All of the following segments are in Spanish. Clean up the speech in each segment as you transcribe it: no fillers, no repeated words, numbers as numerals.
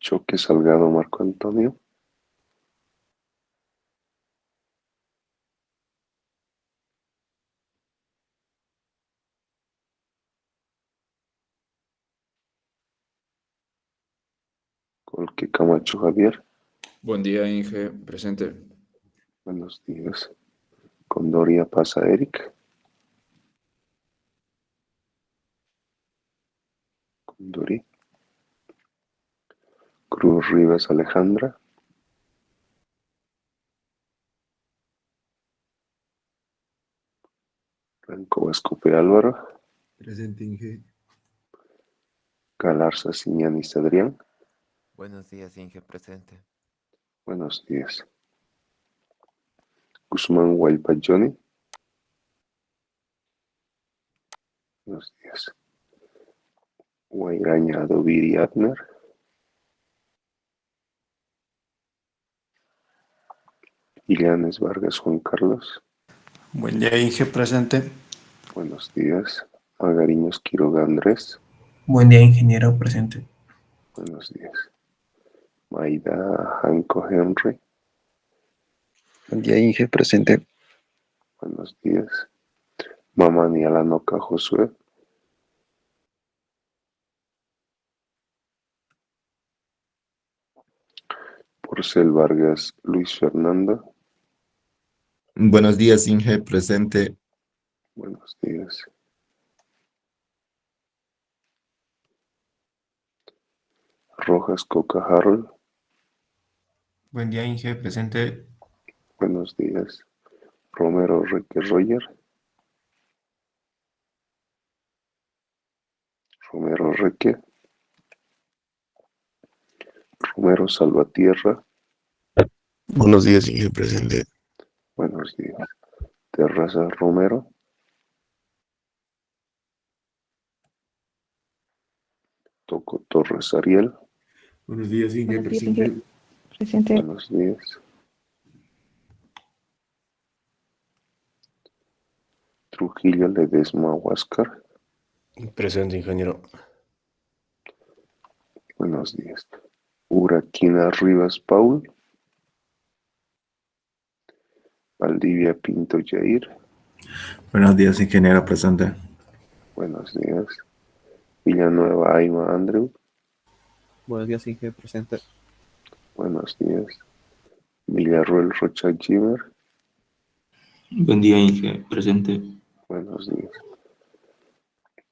Choque Salgado Marco Antonio. Colque Camacho Javier. Buen día, Inge, presente. Buenos días. Condoria Pasa Eric. Condori. Cruz Rivas Alejandra. Blanco Escope Álvaro. Presente, Inge. Galarza Siñanis Adrián. Buenos días, Inge, presente. Buenos días. Guzmán Huaypa Johnny. Buenos días. Guairaña Adoviri Abner. Illanes Vargas Juan Carlos. Buen día, Inge, presente. Buenos días. Magariños Quiroga Andrés. Buen día, ingeniero, presente. Buenos días. Maida Janco Henry. Buen día, Inge, presente. Buenos días. Mamani Alanoca Josué. Porcel Vargas Luis Fernando. Buenos días, Inge, presente. Buenos días. Rojas Coca Harold. Buen día, Inge, presente. Buenos días. Romero Reque Roger. Romero Reque. Romero Salvatierra. Buenos días, Inge, presente. Buenos días. Terraza Romero. Toco Torres Ariel. Buenos días, Inge, Buenos días, presente. Inge. Presente. Buenos días. Trujillo Ledesma Huáscar. Presente, ingeniero. Buenos días. Uraquina Rivas Paul. Valdivia Pinto Jair. Buenos días, ingeniero, presente. Buenos días. Villanueva Aima Andrew. Buenos días, Inge, presente. Buenos días. Villarruel Rocha Jimmer. Buen día, Inge, presente. Buenos días.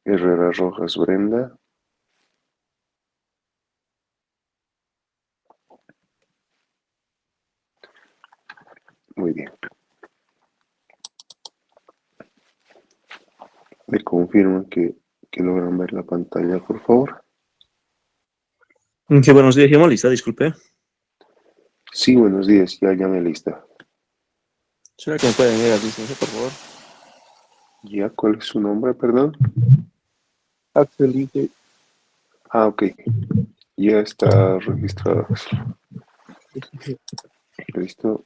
Herrera Rojas Brenda. Muy bien. ¿Me confirman que logran ver la pantalla, por favor? Inge, buenos días, llamo lista, disculpe. Sí, buenos días, ya me lista. ¿Será que me pueden ir a licencia, por favor? ¿Ya? ¿Cuál es su nombre, perdón? Axel Inge. Ah, ok. Ya está registrado. Listo.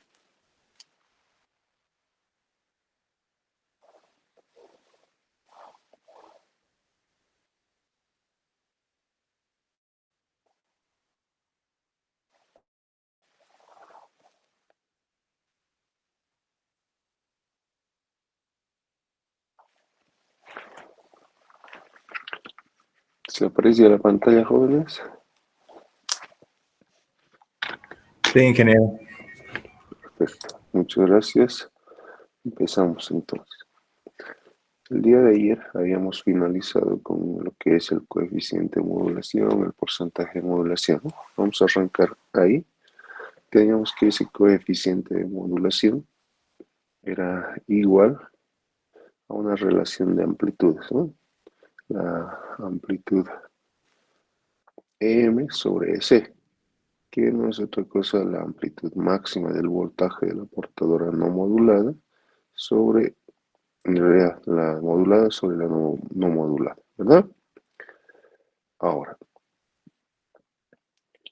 ¿Se aprecia la pantalla, jóvenes? Sí, ingeniero. Perfecto. Muchas gracias. Empezamos entonces. El día de ayer habíamos finalizado con lo que es el coeficiente de modulación, el porcentaje de modulación. Vamos a arrancar ahí. Teníamos que ese coeficiente de modulación era igual a una relación de amplitudes, ¿no? La amplitud EM sobre EC, que no es otra cosa la amplitud máxima del voltaje de la portadora no modulada sobre, en realidad, la modulada sobre la no modulada, ¿verdad? Ahora,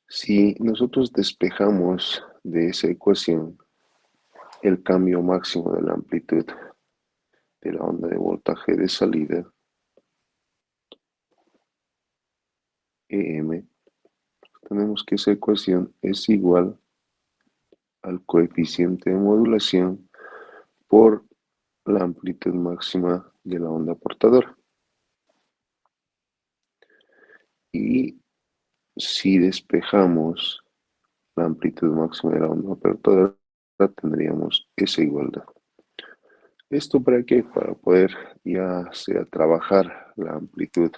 si nosotros despejamos de esa ecuación el cambio máximo de la amplitud de la onda de voltaje de salida, EM, tenemos que esa ecuación es igual al coeficiente de modulación por la amplitud máxima de la onda portadora. Y si despejamos la amplitud máxima de la onda portadora, tendríamos esa igualdad. ¿Esto para qué? Para poder ya sea trabajar la amplitud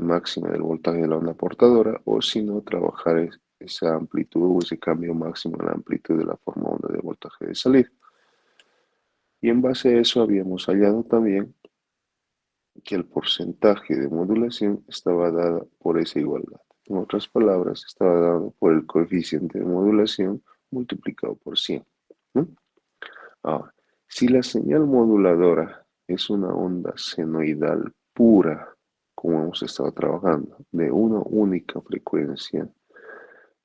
máxima del voltaje de la onda portadora, o si no, trabajar esa amplitud o ese cambio máximo en la amplitud de la forma onda de voltaje de salida. Y en base a eso habíamos hallado también que el porcentaje de modulación estaba dado por esa igualdad. En otras palabras, estaba dado por el coeficiente de modulación multiplicado por 100. ¿No? Ahora, si la señal moduladora es una onda senoidal pura, como hemos estado trabajando, de una única frecuencia,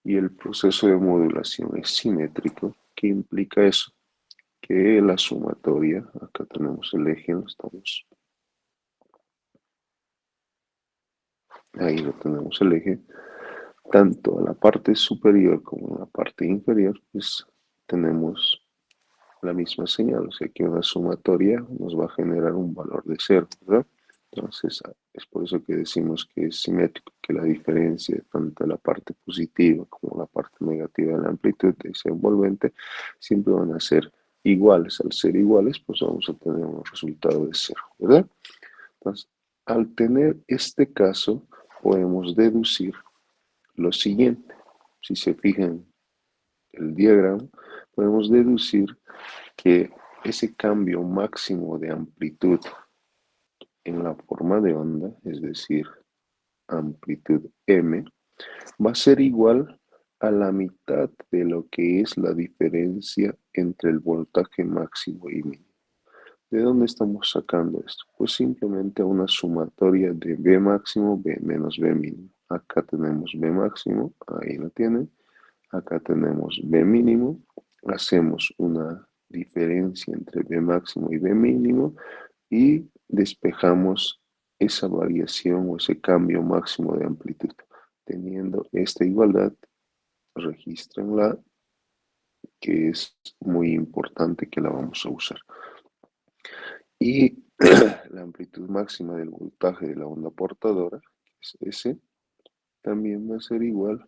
y el proceso de modulación es simétrico, ¿qué implica eso? Que la sumatoria, acá tenemos el eje, ahí lo tenemos el eje, tanto a la parte superior como a la parte inferior, pues tenemos la misma señal, o sea que una sumatoria nos va a generar un valor de 0, ¿verdad? Entonces es por eso que decimos que es simétrico, que la diferencia tanto de la parte positiva como la parte negativa de la amplitud de ese envolvente siempre van a ser iguales. Al ser iguales, pues vamos a tener un resultado de 0, ¿verdad? Entonces, al tener este caso, podemos deducir lo siguiente. Si se fijan el diagrama, podemos deducir que ese cambio máximo de amplitud en la forma de onda, es decir, amplitud M, va a ser igual a la mitad de lo que es la diferencia entre el voltaje máximo y mínimo. ¿De dónde estamos sacando esto? Pues simplemente una sumatoria de B máximo, B menos B mínimo. Acá tenemos B máximo, ahí lo tienen. Acá tenemos B mínimo. Hacemos una diferencia entre B máximo y B mínimo y despejamos esa variación o ese cambio máximo de amplitud. Teniendo esta igualdad, regístrenla, que es muy importante que la vamos a usar. Y la amplitud máxima del voltaje de la onda portadora, que es S, también va a ser igual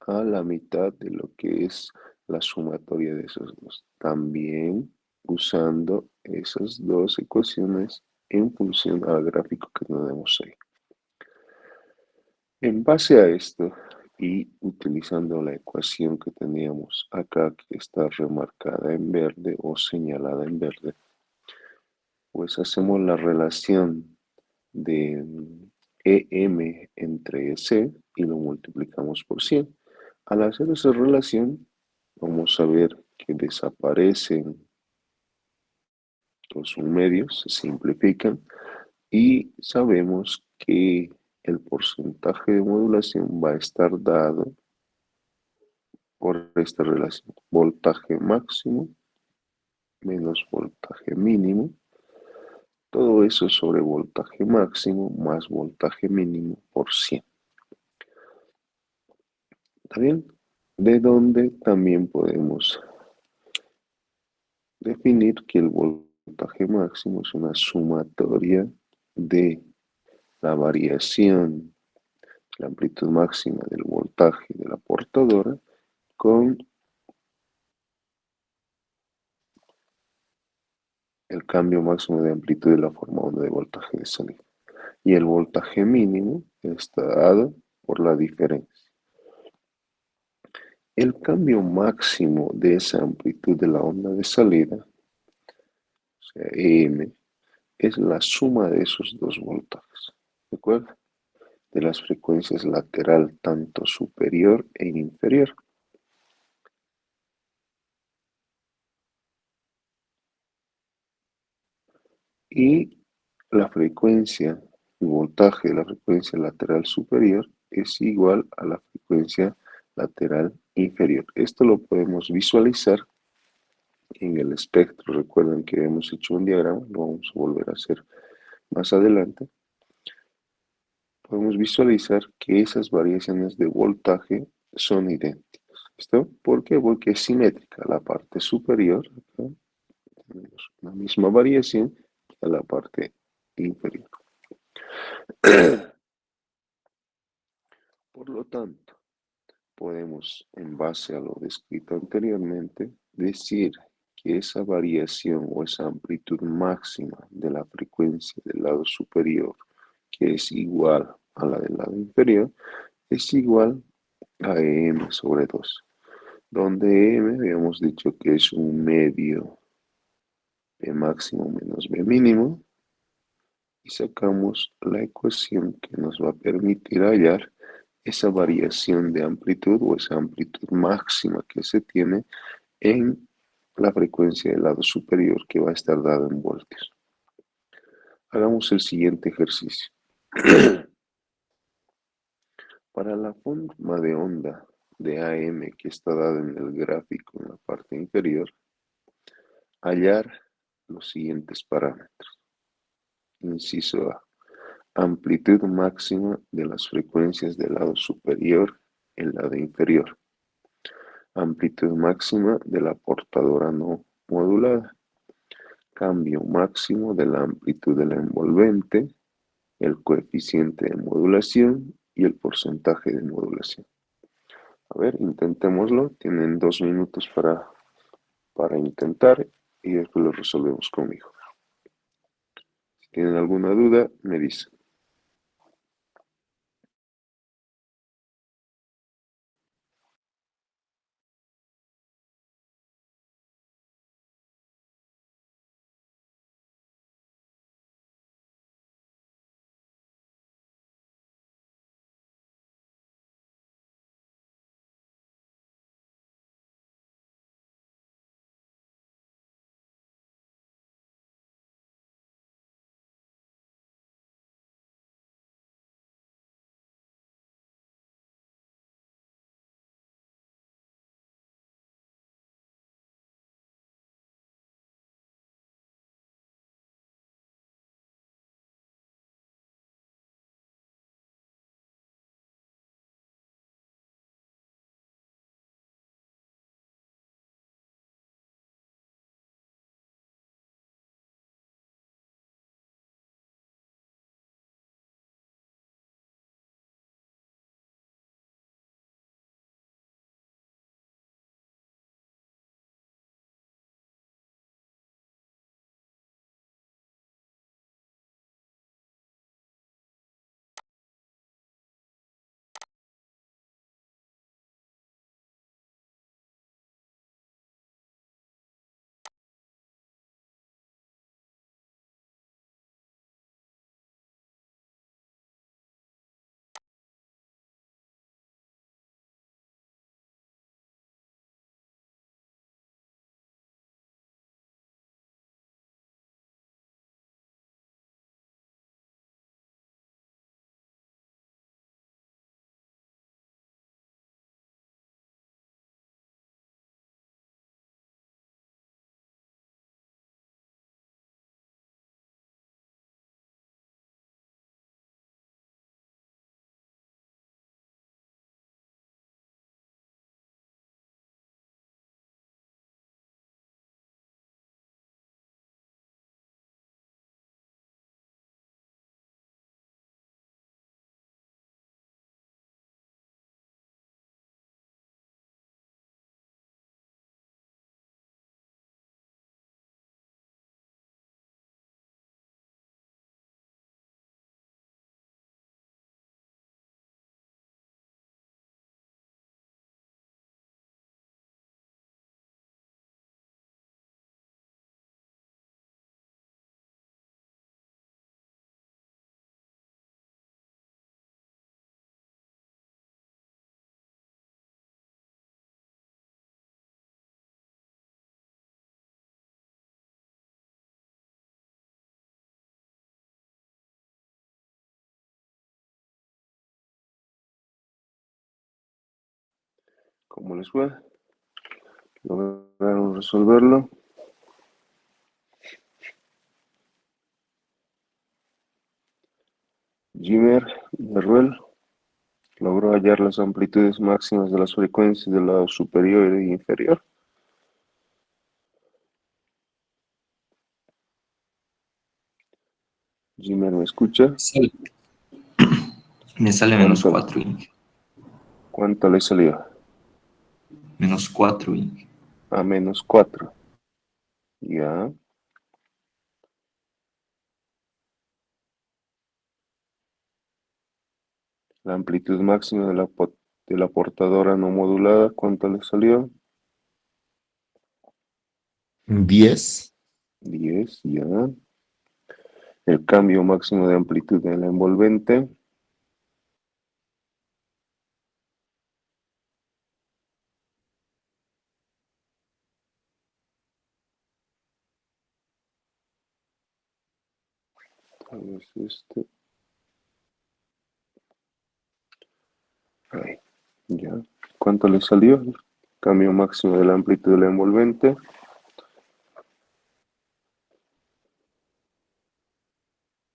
a la mitad de lo que es la sumatoria de esos dos. También usando esas dos ecuaciones en función al gráfico que tenemos ahí. En base a esto y utilizando la ecuación que teníamos acá, que está remarcada en verde o señalada en verde, pues hacemos la relación de EM entre EC y lo multiplicamos por 100. Al hacer esa relación, vamos a ver que desaparecen los medios, se simplifican y sabemos que el porcentaje de modulación va a estar dado por esta relación. Voltaje máximo menos voltaje mínimo. Todo eso sobre voltaje máximo más voltaje mínimo por 100. ¿Está bien? De donde también podemos definir que el voltaje máximo es una sumatoria de la variación, la amplitud máxima del voltaje de la portadora con el cambio máximo de amplitud de la forma onda de voltaje de salida. Y el voltaje mínimo está dado por la diferencia. El cambio máximo de esa amplitud de la onda de salida, o sea, EM, es la suma de esos dos voltajes, ¿de acuerdo? De las frecuencias lateral, tanto superior e inferior. Y la frecuencia, el voltaje de la frecuencia lateral superior es igual a la frecuencia lateral inferior. Esto lo podemos visualizar en el espectro. Recuerden que hemos hecho un diagrama, lo vamos a volver a hacer más adelante. podemos visualizar que esas variaciones de voltaje son idénticas. ¿Listo? ¿Por qué? Porque es simétrica. La parte superior, acá, tenemos la misma variación que la parte inferior. Por lo tanto, podemos, en base a lo descrito anteriormente, decir que esa variación o esa amplitud máxima de la frecuencia del lado superior, que es igual a la del lado inferior, es igual a m sobre 2, donde m habíamos dicho que es un medio b máximo menos b mínimo, y sacamos la ecuación que nos va a permitir hallar esa variación de amplitud o esa amplitud máxima que se tiene en la frecuencia del lado superior, que va a estar dada en voltios. Hagamos el siguiente ejercicio. Para la forma de onda de AM que está dada en el gráfico en la parte inferior, hallar los siguientes parámetros. Inciso A. Amplitud máxima de las frecuencias del lado superior en lado inferior. Amplitud máxima de la portadora no modulada. Cambio máximo de la amplitud de la envolvente, el coeficiente de modulación y el porcentaje de modulación. A ver, intentémoslo. Tienen 2 minutos para intentar y después lo resolvemos conmigo. Si tienen alguna duda, me dicen. ¿Cómo les fue? ¿Lograron resolverlo? Jimmer Berruel logró hallar las amplitudes máximas de las frecuencias del lado superior e inferior. Jimmer, ¿me escucha? Sí. Me sale menos 4, Inge. ¿Cuánto le salió? Menos 4, Inge. A menos 4. Ya. La amplitud máxima de la portadora no modulada, ¿cuánto le salió? 10. 10, ya. El cambio máximo de amplitud de la envolvente. Tal vez este. Ahí, ya. ¿Cuánto le salió? El cambio máximo de la amplitud de la envolvente.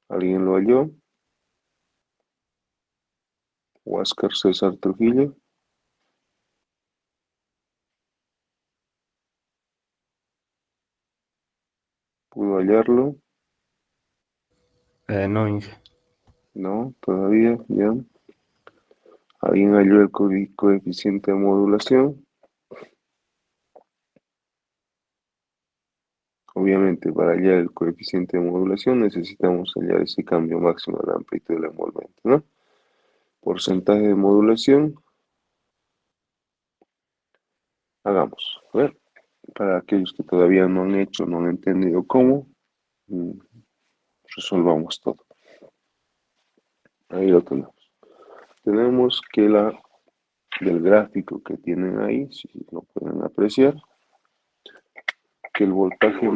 ¿Alguien lo halló? Huáscar César Trujillo. ¿Pudo hallarlo? No, Inge. No, todavía, ya. ¿Alguien halló el coeficiente de modulación? Obviamente, para hallar el coeficiente de modulación necesitamos hallar ese cambio máximo de la amplitud de la envolvente, ¿no? Porcentaje de modulación. Hagamos. A ver, para aquellos que todavía no han hecho, no han entendido cómo, resolvamos todo. Ahí lo tenemos. Tenemos que del gráfico que tienen ahí, si lo pueden apreciar, que el voltaje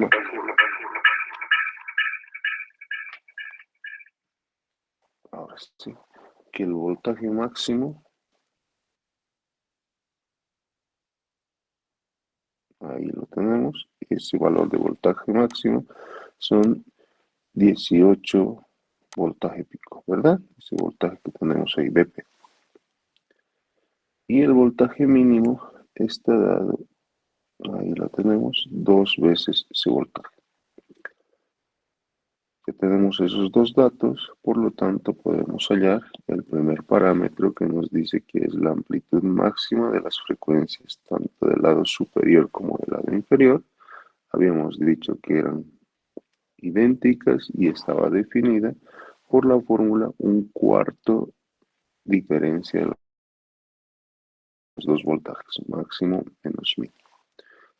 ahora sí, que el voltaje máximo, ahí lo tenemos, ese valor de voltaje máximo son 18 voltaje pico, ¿verdad? Ese voltaje que tenemos ahí, BP. Y el voltaje mínimo está dado, ahí lo tenemos, 2 veces ese voltaje. Que tenemos esos dos datos, por lo tanto podemos hallar el primer parámetro que nos dice que es la amplitud máxima de las frecuencias, tanto del lado superior como del lado inferior. Habíamos dicho que eran idénticas y estaba definida por la fórmula 1/4 diferencia de los dos voltajes, máximo menos mínimo.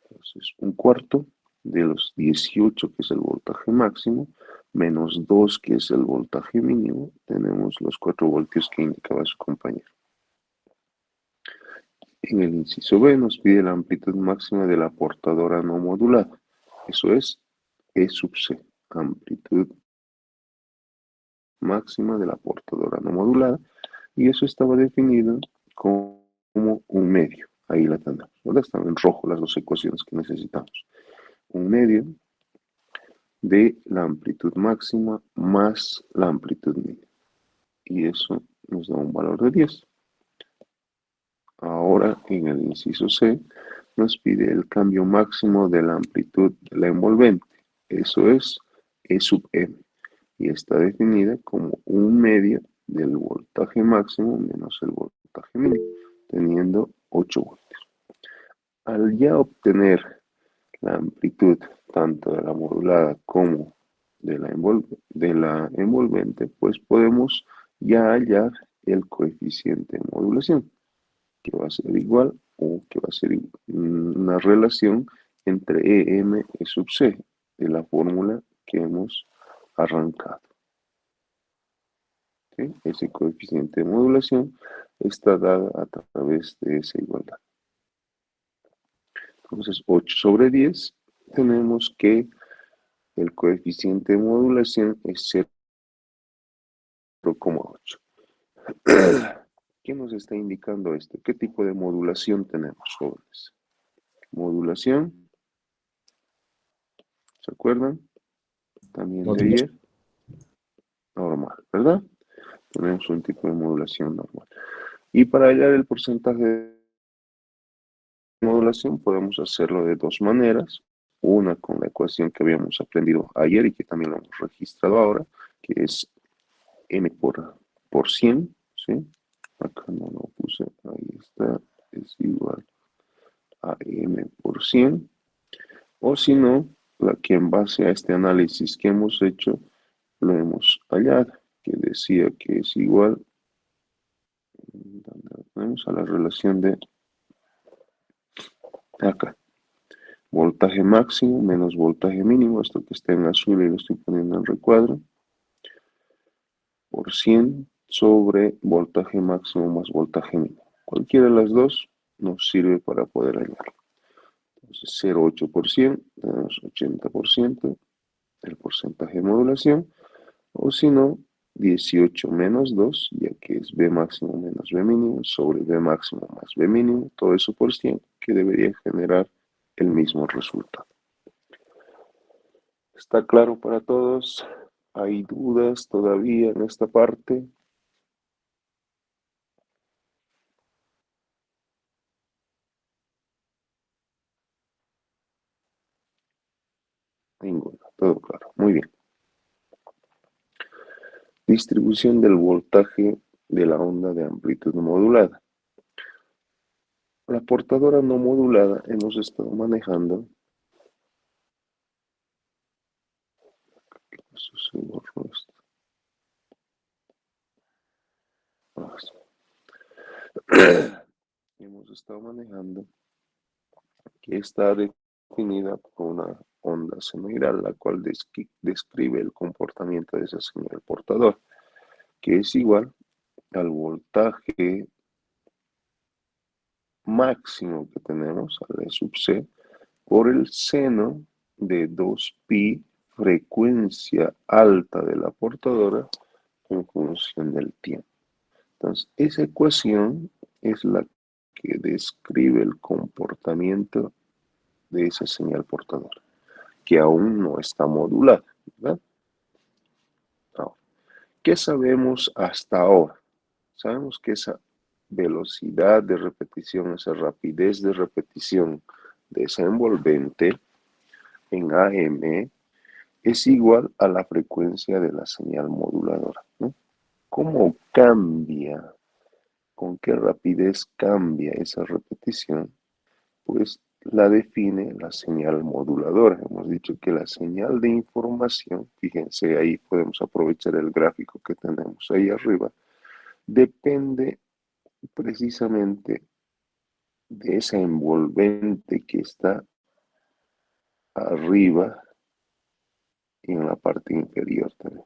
Entonces, 1/4 de los 18, que es el voltaje máximo, menos 2, que es el voltaje mínimo, tenemos los 4 voltios que indicaba su compañero. En el inciso B nos pide la amplitud máxima de la portadora no modulada. Eso es E sub C, amplitud máxima de la portadora no modulada, y eso estaba definido como un medio. Ahí la tenemos, ¿verdad? Están en rojo las dos ecuaciones que necesitamos. Un medio de la amplitud máxima más la amplitud mínima. Y eso nos da un valor de 10. Ahora, en el inciso C, nos pide el cambio máximo de la amplitud de la envolvente. Eso es E sub M. Y está definida como un medio del voltaje máximo menos el voltaje mínimo, teniendo 8 voltios. Al ya obtener la amplitud tanto de la modulada como de la envolvente, pues podemos ya hallar el coeficiente de modulación, que va a ser igual o que va a ser una relación entre EM y sub C, de la fórmula que hemos arrancado. ¿Sí? Ese coeficiente de modulación está dado a través de esa igualdad. Entonces, 8 sobre 10, tenemos que el coeficiente de modulación es 0,8. ¿Qué nos está indicando esto? ¿Qué tipo de modulación tenemos, jóvenes? Modulación, ¿se acuerdan? También de ayer. Normal, ¿verdad? Tenemos un tipo de modulación normal. Y para hallar el porcentaje de modulación podemos hacerlo de dos maneras. Una con la ecuación que habíamos aprendido ayer y que también lo hemos registrado ahora, que es m por 100, ¿sí? Acá no lo puse, ahí está, es igual a m por 100. O si no, la que en base a este análisis que hemos hecho, lo hemos hallado, que decía que es igual, vamos a la relación de acá, voltaje máximo menos voltaje mínimo, esto que está en azul y lo estoy poniendo en recuadro, por 100 sobre voltaje máximo más voltaje mínimo. Cualquiera de las dos nos sirve para poder hallarlo. Entonces 0,8 por 100, tenemos 80%, el porcentaje de modulación, o si no, 18 menos 2, ya que es B máximo menos B mínimo, sobre B máximo más B mínimo, todo eso por 100, que debería generar el mismo resultado. ¿Está claro para todos? ¿Hay dudas todavía en esta parte? Ninguna, todo claro, muy bien. Distribución del voltaje de la onda de amplitud modulada. La portadora no modulada hemos estado manejando. Eso se borró esto. Hemos estado manejando que está definida por una onda senoidal, la cual describe el comportamiento de esa señal portador, que es igual al voltaje máximo que tenemos, al E sub C, por el seno de 2pi frecuencia alta de la portadora en función del tiempo. Entonces, esa ecuación es la que describe el comportamiento de esa señal portadora, que aún no está modulada, ¿verdad? Ahora, ¿qué sabemos hasta ahora? Sabemos que esa velocidad de repetición, esa rapidez de repetición de esa envolvente en AM es igual a la frecuencia de la señal moduladora, ¿no? ¿Cómo cambia? ¿Con qué rapidez cambia esa repetición? Pues la define la señal moduladora. Hemos dicho que la señal de información, fíjense ahí podemos aprovechar el gráfico que tenemos ahí arriba, depende precisamente de esa envolvente que está arriba y en la parte inferior también.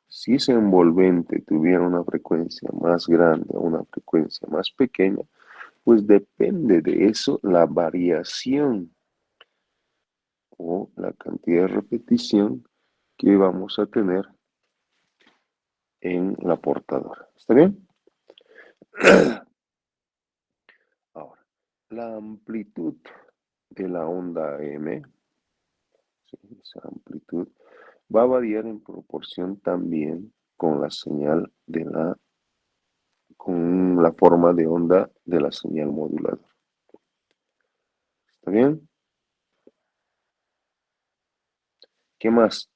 Si ese envolvente tuviera una frecuencia más grande o una frecuencia más pequeña, pues depende de eso la variación o la cantidad de repetición que vamos a tener en la portadora. ¿Está bien? Ahora, la amplitud de la onda AM, ¿sí? Esa amplitud va a variar en proporción también con la señal con la forma de onda de la señal moduladora. ¿Está bien? ¿Qué más?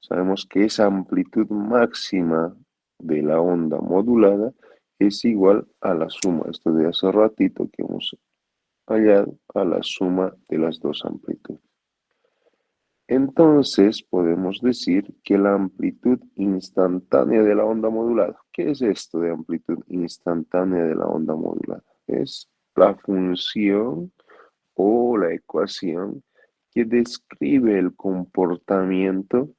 Sabemos que esa amplitud máxima de la onda modulada es igual a la suma, esto de hace ratito que hemos hallado, a la suma de las dos amplitudes. Entonces podemos decir que la amplitud instantánea de la onda modulada, ¿qué es esto de amplitud instantánea de la onda modulada? Es la función o la ecuación que describe el comportamiento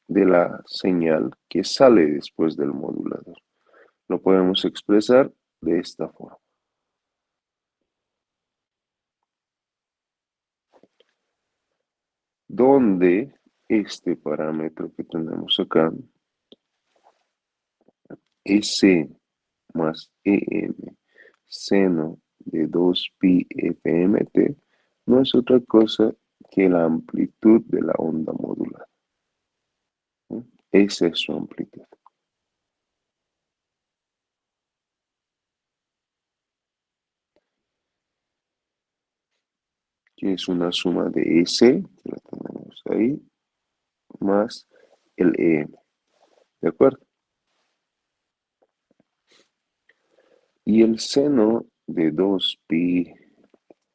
de la señal que sale después del modulador. Lo podemos expresar de esta forma. Donde este parámetro que tenemos acá, S más EM, seno de 2pi FMT, no es otra cosa que la amplitud de la onda modulada. Esa es su amplitud. Que es una suma de S, que la tenemos ahí, más el EM. ¿De acuerdo? Y el seno de 2pi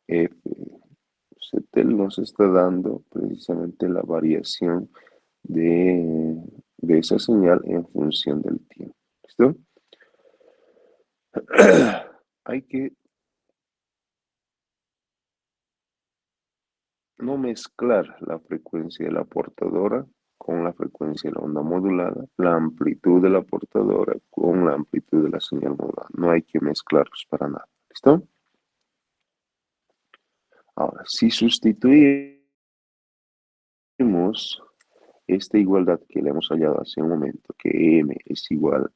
f CETEL nos está dando precisamente la variación de esa señal en función del tiempo. ¿Listo? Hay que no mezclar la frecuencia de la portadora con la frecuencia de la onda modulada, la amplitud de la portadora con la amplitud de la señal modulada. No hay que mezclarlos para nada. ¿Listo? Ahora, si sustituimos esta igualdad que le hemos hallado hace un momento, que M es igual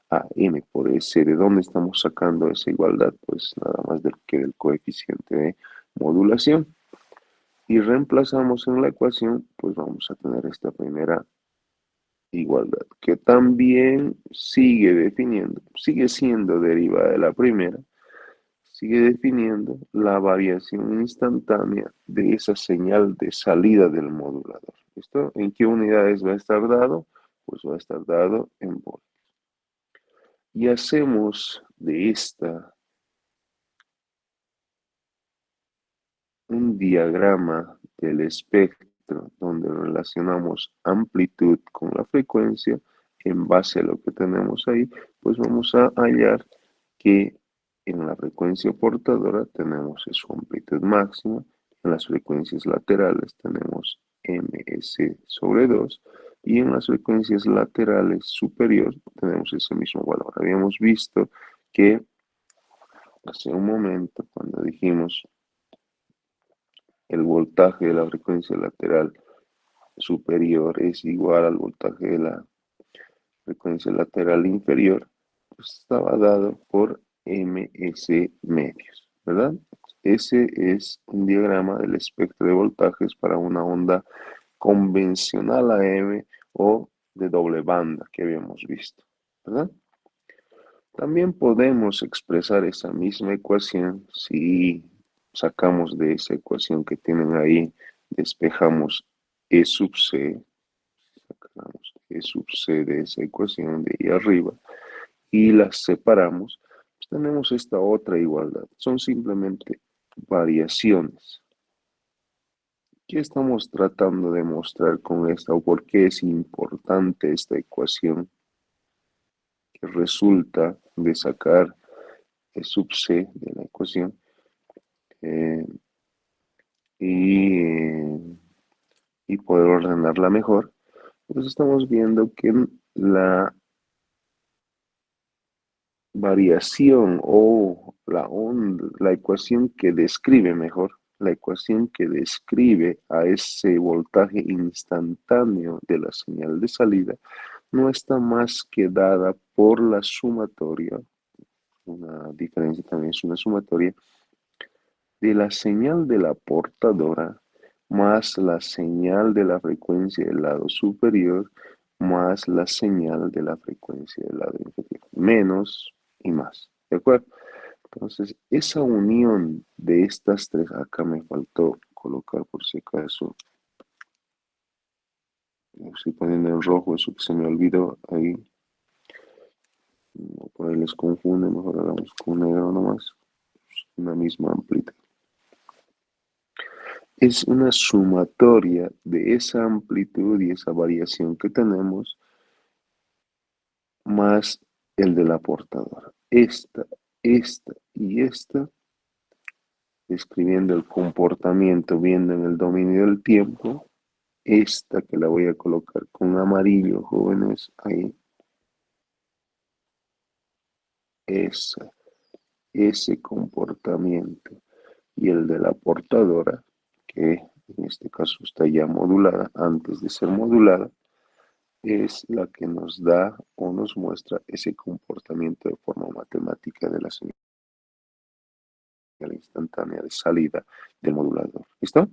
a M por S, ¿de dónde estamos sacando esa igualdad? Pues nada más del coeficiente de modulación. Y reemplazamos en la ecuación, pues vamos a tener esta primera igualdad, que también sigue siendo derivada de la primera, sigue definiendo la variación instantánea de esa señal de salida del modulador. ¿Listo? ¿En qué unidades va a estar dado? Pues va a estar dado en voltios. Y hacemos de esta un diagrama del espectro donde relacionamos amplitud con la frecuencia. En base a lo que tenemos ahí, pues vamos a hallar que en la frecuencia portadora tenemos su amplitud máxima, en las frecuencias laterales tenemos ms sobre 2 y en las frecuencias laterales superiores tenemos ese mismo valor. Habíamos visto que hace un momento cuando dijimos el voltaje de la frecuencia lateral superior es igual al voltaje de la frecuencia lateral inferior, pues estaba dado por ms medios, ¿verdad? Ese es un diagrama del espectro de voltajes para una onda convencional AM o de doble banda que habíamos visto, ¿verdad? También podemos expresar esa misma ecuación si sacamos de esa ecuación que tienen ahí, despejamos E sub C, sacamos E sub C de esa ecuación de ahí arriba y las separamos, pues tenemos esta otra igualdad. Son simplemente variaciones. ¿Qué estamos tratando de mostrar con esta o por qué es importante esta ecuación que resulta de sacar E sub C de la ecuación? Y poder ordenarla mejor, pues estamos viendo que la variación o la ecuación que describe mejor, la ecuación que describe a ese voltaje instantáneo de la señal de salida, no está más que dada por la sumatoria, una diferencia también es una sumatoria, de la señal de la portadora más la señal de la frecuencia del lado superior más la señal de la frecuencia del lado inferior, menos y más, ¿de acuerdo? Entonces, esa unión de estas tres, acá me faltó colocar por si acaso, estoy poniendo en rojo eso que se me olvidó ahí, por ahí les confunde, mejor hagamos con negro nomás, una misma amplitud. Es una sumatoria de esa amplitud y esa variación que tenemos más el de la portadora. Esta y esta, describiendo el comportamiento, viendo en el dominio del tiempo, esta que la voy a colocar con amarillo, jóvenes, ahí, ese comportamiento y el de la portadora, que en este caso está ya modulada, antes de ser modulada, es la que nos da o nos muestra ese comportamiento de forma matemática de la señal instantánea de salida del modulador. ¿Listo?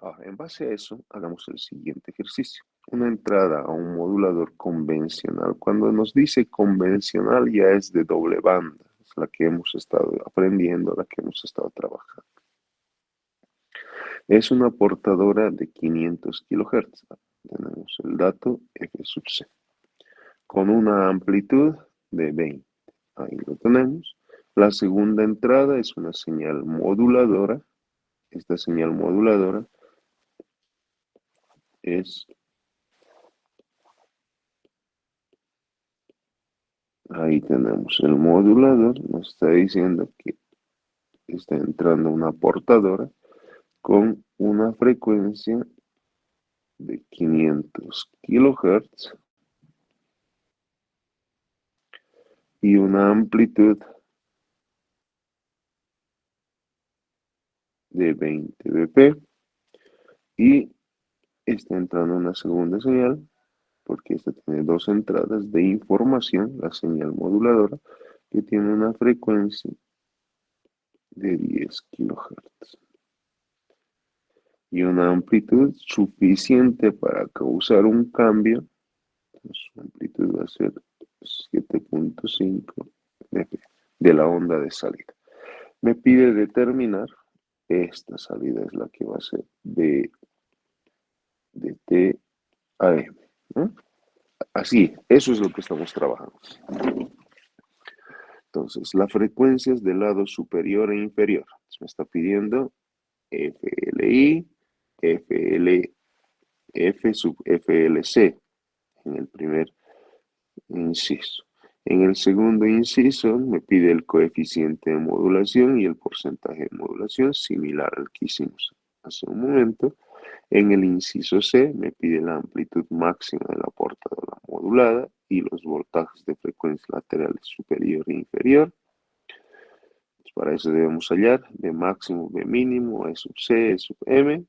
Ahora, en base a eso, hagamos el siguiente ejercicio. una entrada a un modulador convencional. Cuando nos dice convencional ya es de doble banda, es la que hemos estado aprendiendo, la que hemos estado trabajando. Es una portadora de 500 kHz. Tenemos el dato F sub C, con una amplitud de 20. Ahí lo tenemos. La segunda entrada es una señal moduladora. Esta señal moduladora es, ahí tenemos el modulador, nos está diciendo que está entrando una portadora con una frecuencia de 500 kHz y una amplitud de 20 dp, y está entrando una segunda señal porque esta tiene dos entradas de información, la señal moduladora, que tiene una frecuencia de 10 kHz y una amplitud suficiente para causar un cambio. Su amplitud va a ser 7.5 dp de la onda de salida. Me pide determinar, esta salida es la que va a ser de T a M, ¿no? Así, eso es lo que estamos trabajando. Entonces, la frecuencia es del lado superior e inferior. Entonces, me está pidiendo FLI, F sub FLC en el primer inciso. En el segundo inciso me pide el coeficiente de modulación y el porcentaje de modulación similar al que hicimos hace un momento. En el inciso C me pide la amplitud máxima de la portadora modulada y los voltajes de frecuencia laterales superior e inferior. Pues para eso debemos hallar B máximo, B mínimo, E sub C, E sub M,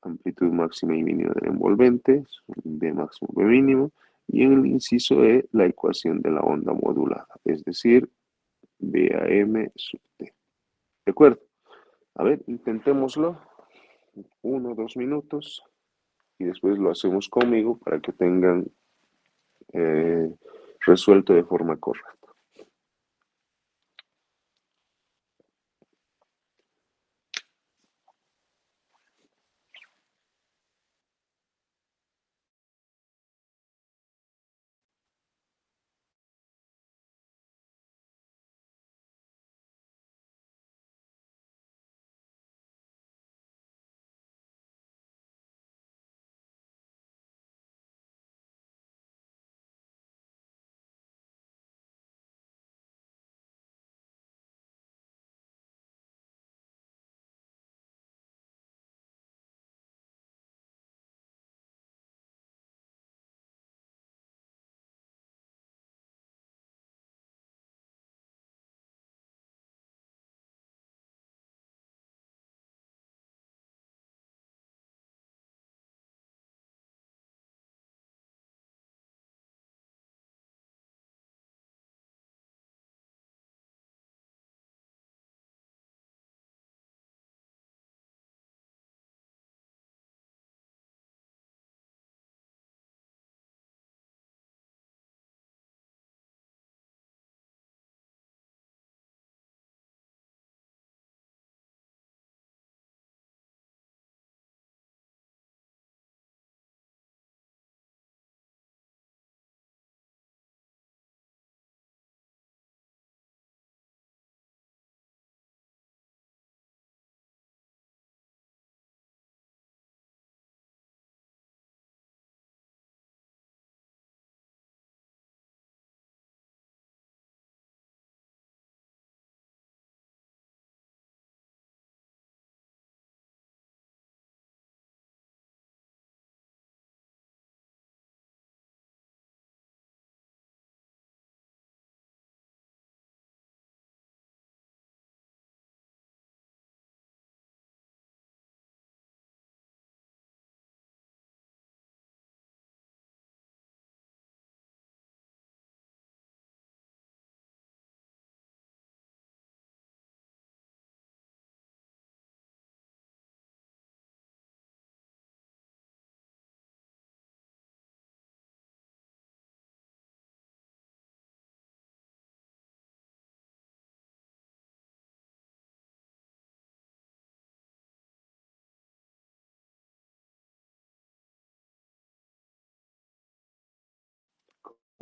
amplitud máxima y mínima del envolvente, B máximo, B mínimo, y en el inciso E la ecuación de la onda modulada, es decir, B a M sub T. ¿De acuerdo? A ver, intentémoslo. 1 o 2 minutos y después lo hacemos conmigo para que tengan resuelto de forma correcta.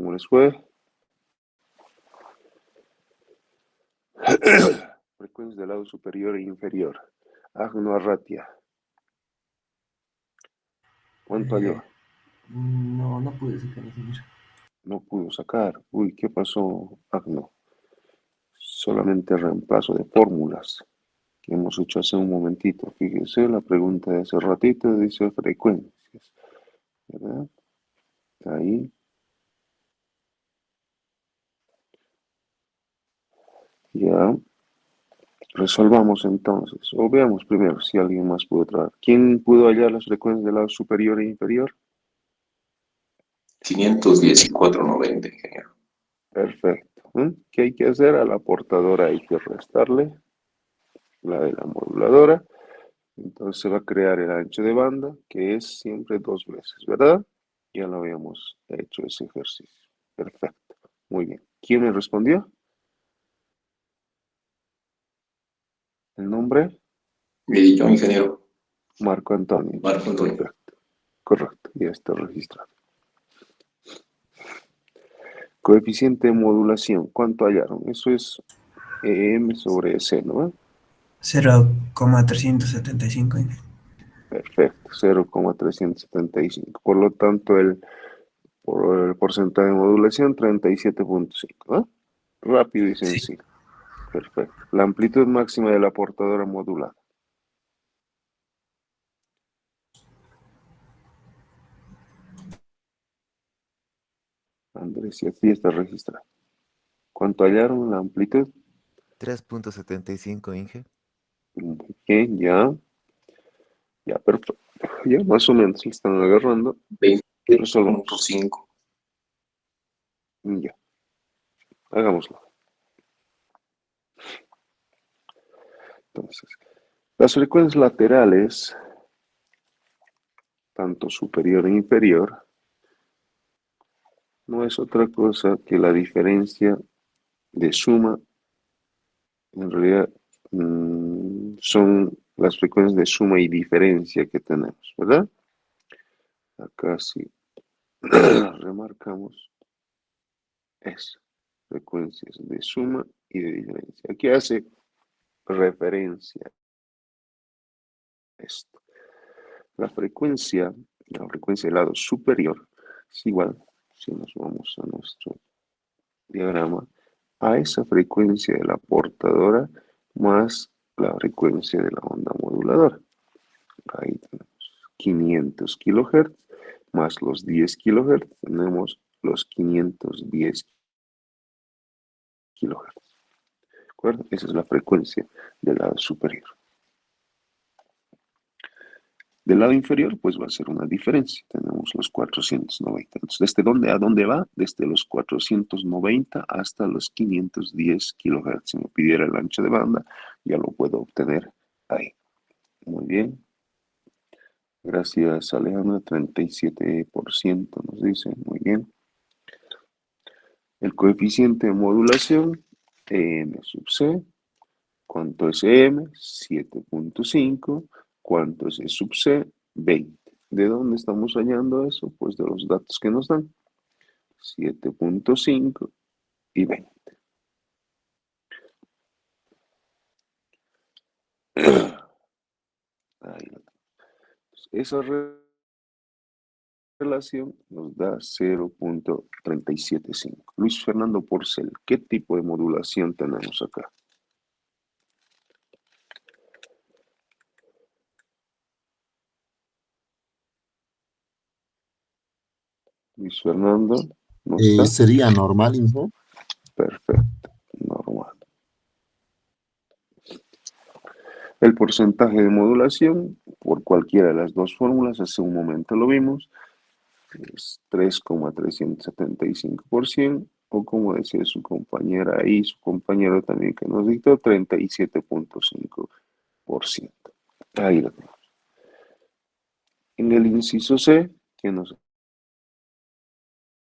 ¿Cómo les fue? Frecuencias del lado superior e inferior. Agno Arratia. ¿Cuánto halló? No pude sacar, ingeniero. No pudo sacar. Uy, ¿qué pasó, Agno? Solamente reemplazo de fórmulas que hemos hecho hace un momentito. Fíjese, la pregunta de hace ratito dice frecuencias, ¿verdad? Ahí. Ya. Resolvamos entonces. O veamos primero si alguien más pudo traer. ¿Quién pudo hallar las frecuencias del lado superior e inferior? 510 y 490, ingeniero. Perfecto. ¿Qué hay que hacer? A la portadora hay que restarle la de la moduladora. Entonces se va a crear el ancho de banda, que es siempre 2 veces, ¿verdad? Ya lo habíamos hecho ese ejercicio. Perfecto. Muy bien. ¿Quién me respondió? ¿El nombre? Yo, ingeniero. Marco Antonio. Marco Antonio. Perfecto. Correcto. Ya está registrado. Coeficiente de modulación. ¿Cuánto hallaron? Eso es M sobre C, ¿no? 0,375. Perfecto. 0,375. Por lo tanto, por el porcentaje de modulación, 37.5. ¿Ah? Rápido y sencillo. Perfecto. La amplitud máxima de la portadora modulada. Andrés, y aquí está registrado. ¿Cuánto hallaron la amplitud? 3.75, Inge. Muy bien, ya. Ya, perfecto. Ya más o menos le están agarrando. Resolvamos. 20.5. Ya. Hagámoslo. Entonces, las frecuencias laterales, tanto superior e inferior, no es otra cosa que la diferencia de suma. En realidad, son las frecuencias de suma y diferencia que tenemos, ¿verdad? Acá sí remarcamos eso, frecuencias de suma y de diferencia. Aquí hace referencia a esto. La frecuencia del lado superior es igual, si nos vamos a nuestro diagrama, a esa frecuencia de la portadora más la frecuencia de la onda moduladora. Ahí tenemos 500 kHz más los 10 kHz, tenemos los 510 kHz. ¿De acuerdo? Esa es la frecuencia del lado superior. Del lado inferior, pues va a ser una diferencia. Tenemos los 490. Entonces, ¿desde dónde a dónde va? Desde los 490 hasta los 510 kHz. Si me pidiera el ancho de banda, ya lo puedo obtener ahí. Muy bien. Gracias, Alejandra. 37% nos dice. Muy bien. El coeficiente de modulación, M sub C. ¿Cuánto es M? 7.5. ¿Cuánto es E sub C? 20. ¿De dónde estamos hallando eso? Pues de los datos que nos dan. 7.5 y 20. Ahí lo tenemos. Esa relación nos da 0.375. Luis Fernando Porcel, ¿qué tipo de modulación tenemos acá? Luis Fernando, ¿no está? ¿Sería normal, Inge? Perfecto, normal. El porcentaje de modulación, por cualquiera de las dos fórmulas, hace un momento lo vimos, es 3,375%, o como decía su compañera ahí, su compañero también que nos dictó, 37.5%. Ahí lo tenemos. En el inciso C, que nos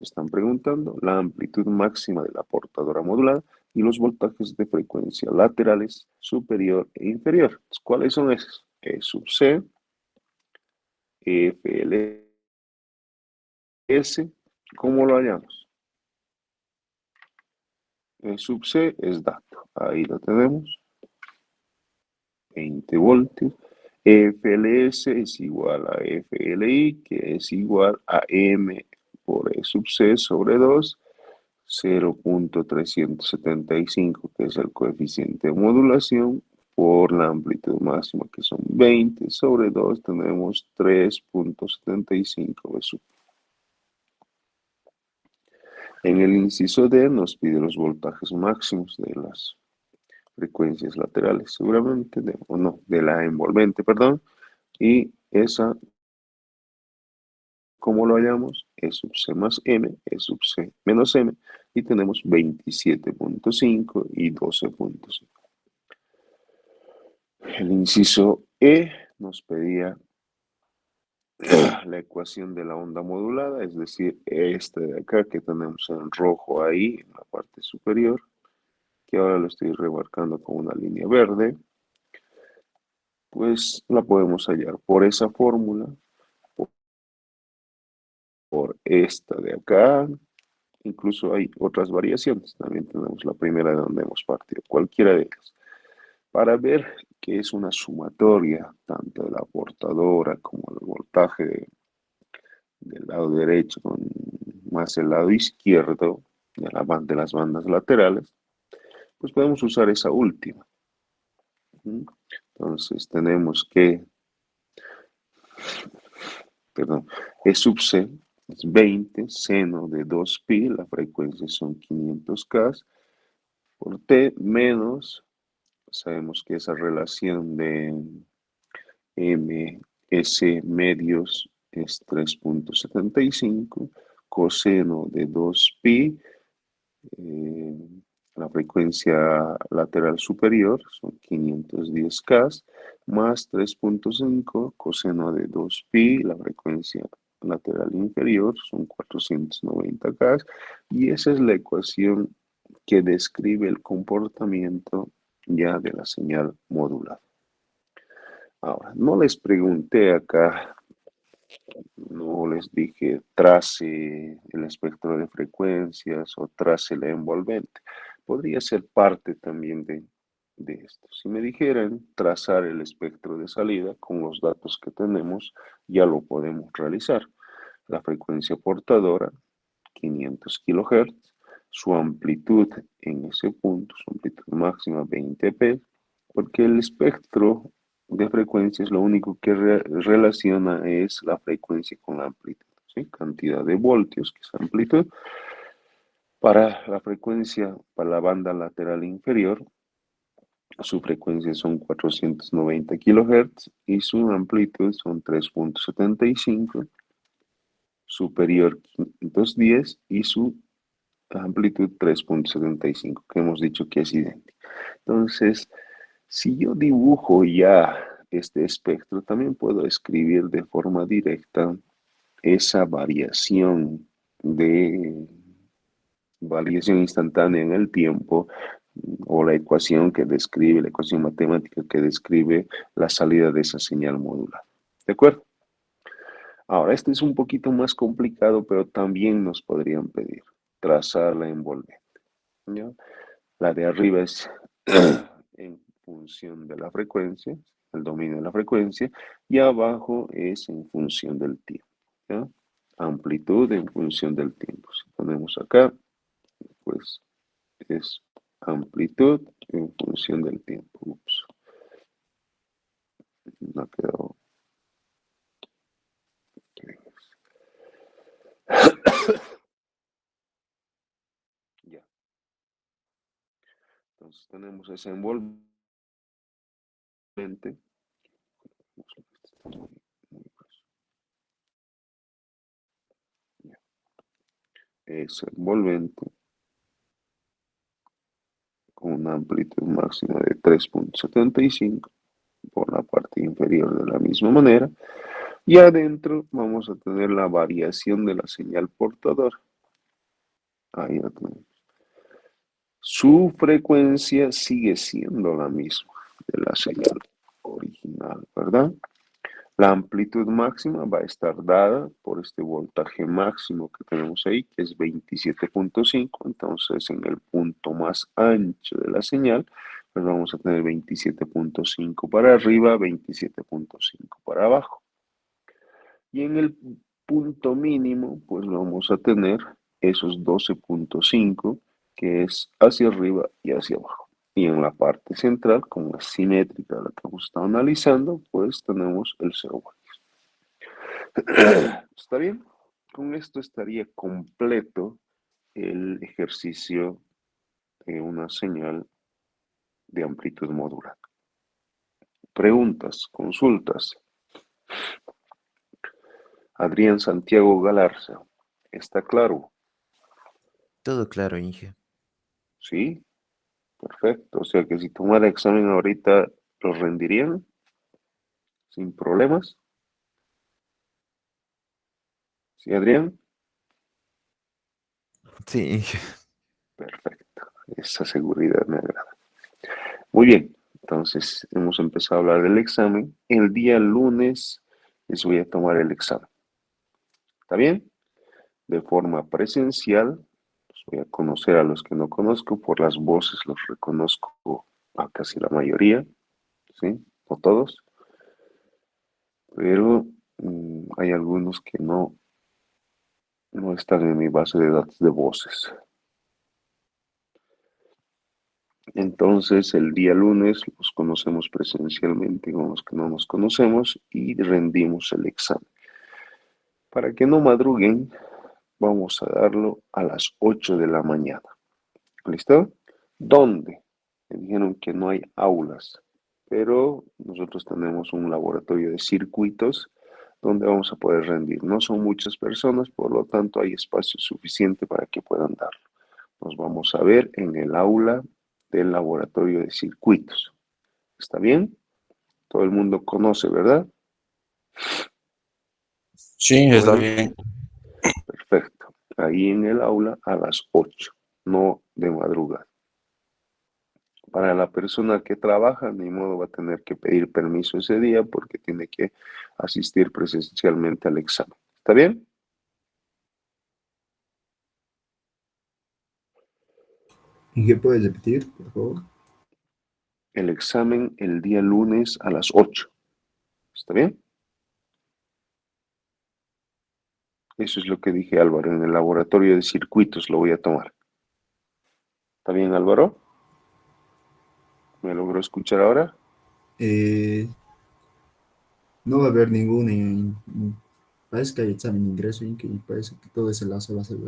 están preguntando, la amplitud máxima de la portadora modulada y los voltajes de frecuencia laterales superior e inferior. ¿Cuáles son esos? E sub C, FLS, ¿cómo lo hallamos? E sub C es dato. Ahí lo tenemos. 20 voltios. FLS es igual a FLI, que es igual a M por E sub C sobre 2, 0.375, que es el coeficiente de modulación, por la amplitud máxima, que son 20 sobre 2, tenemos 3.75 B sub. En el inciso D nos pide los voltajes máximos de las frecuencias laterales, seguramente, de la envolvente, perdón, y esa, ¿cómo lo hallamos? E sub C más M, E sub C menos M, y tenemos 27.5 y 12.5. El inciso E nos pedía la ecuación de la onda modulada, es decir, esta de acá que tenemos en rojo ahí, en la parte superior, que ahora lo estoy remarcando con una línea verde, pues la podemos hallar por esa fórmula, por esta de acá, incluso hay otras variaciones, también tenemos la primera de donde hemos partido, cualquiera de ellas, para ver que es una sumatoria tanto de la portadora como el voltaje del lado derecho con más el lado izquierdo de las bandas laterales, pues podemos usar esa última. Entonces tenemos que, E sub C es 20 seno de 2pi, la frecuencia son 500K, por T menos, sabemos que esa relación de MS medios es 3.75, coseno de 2pi, la frecuencia lateral superior son 510K, más 3.5, coseno de 2pi, la frecuencia lateral inferior son 490K, y esa es la ecuación que describe el comportamiento ya de la señal modulada. Ahora, no les pregunté acá, no les dije trace el espectro de frecuencias o trace la envolvente. Podría ser parte también de esto. Si me dijeran trazar el espectro de salida con los datos que tenemos, ya lo podemos realizar. La frecuencia portadora, 500 kHz, su amplitud en ese punto, su amplitud máxima 20p, porque el espectro de frecuencias lo único que relaciona es la frecuencia con la amplitud, ¿sí? Cantidad de voltios, que es amplitud. Para la frecuencia, para la banda lateral inferior, su frecuencia son 490 kHz y su amplitud son 3.75, superior 510 y su amplitud 3.75, que hemos dicho que es idéntico. Entonces, si yo dibujo ya este espectro, también puedo escribir de forma directa esa variación instantánea en el tiempo, o la ecuación que describe, la ecuación matemática que describe la salida de esa señal modulada. ¿De acuerdo? Ahora, este es un poquito más complicado, pero también nos podrían pedir trazar la envolvente, ¿ya? La de arriba es en función de la frecuencia, el dominio de la frecuencia, y abajo es en función del tiempo, ¿ya? Amplitud en función del tiempo. Si ponemos acá, pues es amplitud en función del tiempo. Ups. No quedó. Ya. Entonces tenemos ese envolvente. Ese envolvente con una amplitud máxima de 3.75 por la parte inferior de la misma manera, y adentro vamos a tener la variación de la señal portadora. Ahí la tenemos. Su frecuencia sigue siendo la misma de la señal original, ¿verdad? La amplitud máxima va a estar dada por este voltaje máximo que tenemos ahí, que es 27.5. Entonces, en el punto más ancho de la señal, pues vamos a tener 27.5 para arriba, 27.5 para abajo. Y en el punto mínimo, pues vamos a tener esos 12.5, que es hacia arriba y hacia abajo. Y en la parte central, como es simétrica la que hemos estado analizando, pues tenemos el 0 voltios. ¿Está bien? Con esto estaría completo el ejercicio de una señal de amplitud modulada. Preguntas, consultas. Adrián Santiago Galarza, ¿está claro? Todo claro, Inge. Sí, perfecto. O sea que si tomara examen ahorita, ¿lo rendirían sin problemas? ¿Sí, Adrián? Sí, Inge. Perfecto. Esa seguridad me agrada. Muy bien. Entonces, hemos empezado a hablar del examen. El día lunes les voy a tomar el examen. ¿Está bien? De forma presencial. Los voy a conocer a los que no conozco. Por las voces los reconozco a casi la mayoría. ¿Sí? No todos. Pero hay algunos que no están en mi base de datos de voces. Entonces, el día lunes los conocemos presencialmente con los que no nos conocemos y rendimos el examen. Para que no madruguen, vamos a darlo a las 8 de la mañana. ¿Listo? ¿Dónde? Me dijeron que no hay aulas, pero nosotros tenemos un laboratorio de circuitos donde vamos a poder rendir. No son muchas personas, por lo tanto hay espacio suficiente para que puedan darlo. Nos vamos a ver en el aula del laboratorio de circuitos. ¿Está bien? Todo el mundo conoce, ¿verdad? Sí, está Bueno, bien. perfecto. Ahí en el aula a las 8, no de madrugada. Para la persona que trabaja, ni modo va a tener que pedir permiso ese día porque tiene que asistir presencialmente al examen. ¿Está bien? Inge, ¿puedes repetir, por favor? El examen el día lunes a las 8. ¿Está bien? Eso es lo que dije, Álvaro. En el laboratorio de circuitos lo voy a tomar. ¿Está bien, Álvaro? ¿Me logró escuchar ahora? No va a haber ningún. Parece que hay examen de ingreso, Inge, y parece que todo ese lazo va a ser.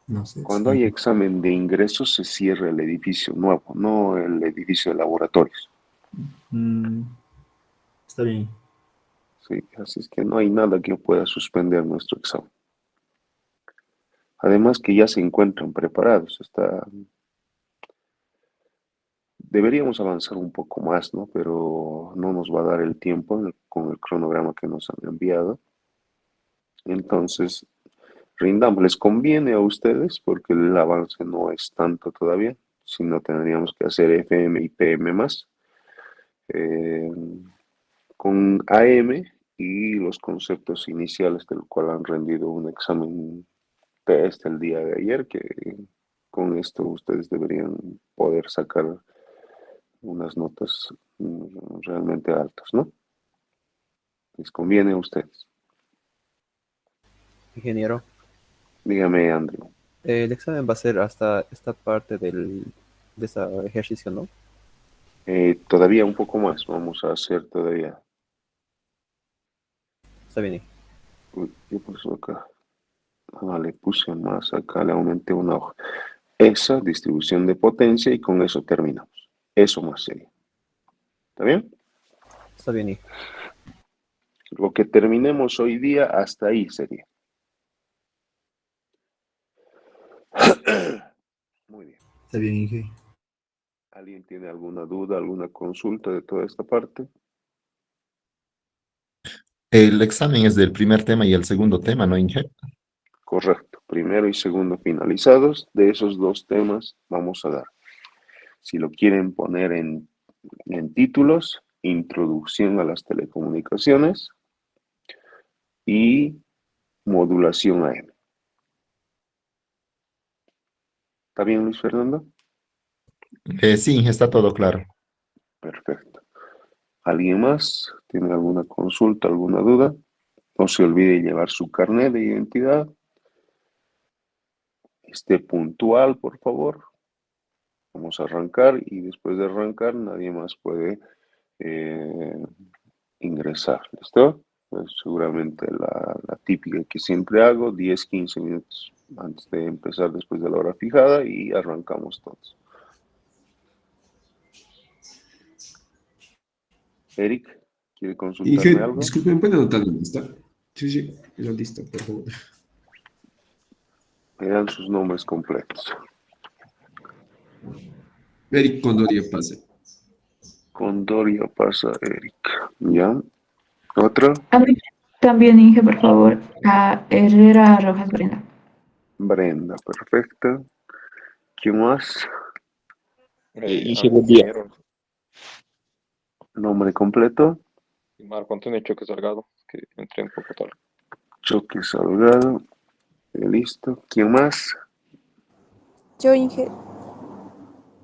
No sé. Cuando hay examen de ingreso se cierra el edificio nuevo, no el edificio de laboratorios. Mm, está bien. Sí, así es que no hay nada que pueda suspender nuestro examen. Además que ya se encuentran preparados. Deberíamos avanzar un poco más, ¿no? Pero no nos va a dar el tiempo con el cronograma que nos han enviado. Entonces, rindamos. Les conviene a ustedes porque el avance no es tanto todavía, sino tendríamos que hacer FM y PM más. Con AM y los conceptos iniciales del cual han rendido un examen test el día de ayer, que con esto ustedes deberían poder sacar unas notas realmente altas, ¿no? Les conviene a ustedes. Ingeniero, Dígame, Andrew. el examen va a ser hasta esta parte de ese ejercicio, ¿no? Todavía un poco más, vamos a hacer todavía. Está bien. Uy, ¿qué pasó acá? Le puse más acá, le aumenté una hoja. Esa distribución de potencia y con eso terminamos. Eso más sería. ¿Está bien? Está bien. Lo que terminemos hoy día, hasta ahí sería. Muy bien. Está bien, Inge. ¿Alguien tiene alguna duda, alguna consulta de toda esta parte? El examen es del primer tema y el segundo tema, ¿no, Inge? Correcto. Primero y segundo finalizados. De esos dos temas vamos a dar. Si lo quieren poner en títulos, introducción a las telecomunicaciones y modulación AM. ¿Está bien, Luis Fernando? Sí, Inge, está todo claro. Perfecto. ¿Alguien más tiene alguna consulta, alguna duda? No se olvide llevar su carnet de identidad. Esté puntual, por favor. Vamos a arrancar y después de arrancar nadie más puede ingresar. ¿Listo? Pues seguramente la típica que siempre hago, 10-15 minutos antes de empezar después de la hora fijada y arrancamos todos. Eric, ¿quiere consultarme Inge, algo? disculpen, ¿puede anotar la lista? Sí, la lista, por favor. Me dan sus nombres completos. Eric Condoria pase. Condoria pasa Eric. ¿Ya? ¿Otro? También Inge, por favor, a Herrera Rojas Brenda. Brenda, perfecto. ¿Quién más? Inge, buen día. ¿Nombre completo? Marco Antonio Choque Salgado, que entré un poco tarde. Choque Salgado. Listo. ¿Quién más? Yo, Inge.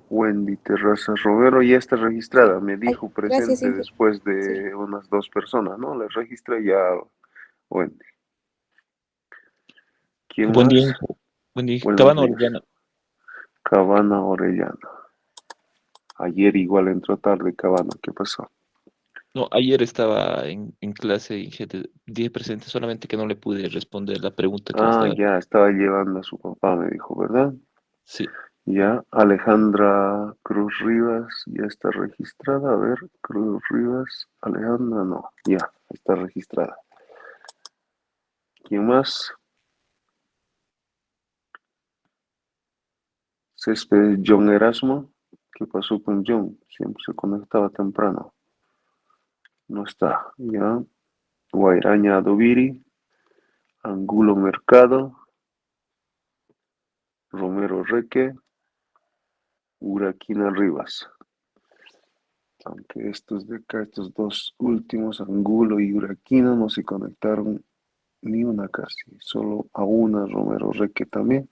Wendy Terraza Romero ya está registrada. Me dijo Gracias, presente Inge. después Sí. de unas 2 personas, ¿no? Le registré ya Wendy. ¿Quién Buen más? día, Inge. Buen día, Inge. Buenos Cabana días. Orellana. Cabana Orellana. Ayer igual entró tarde Cabana. ¿Qué pasó? No, ayer estaba en clase, Inge, dije presente, solamente que no le pude responder la pregunta que me Ah, estaba. ya, estaba llevando a su papá, me dijo, ¿verdad? Sí. Ya, Alejandra Cruz Rivas ya está registrada. A ver, Cruz Rivas, Alejandra, no, ya, está registrada. ¿Quién más? Céspedes John Erasmo. ¿Qué pasó con John? Siempre se conectaba temprano. No está, ya. Guairaña Doviri, Angulo Mercado, Romero Reque, Uraquina Rivas. Aunque estos de acá, estos dos últimos, Angulo y Uraquina, no se conectaron ni una casi, solo a una Romero Reque también.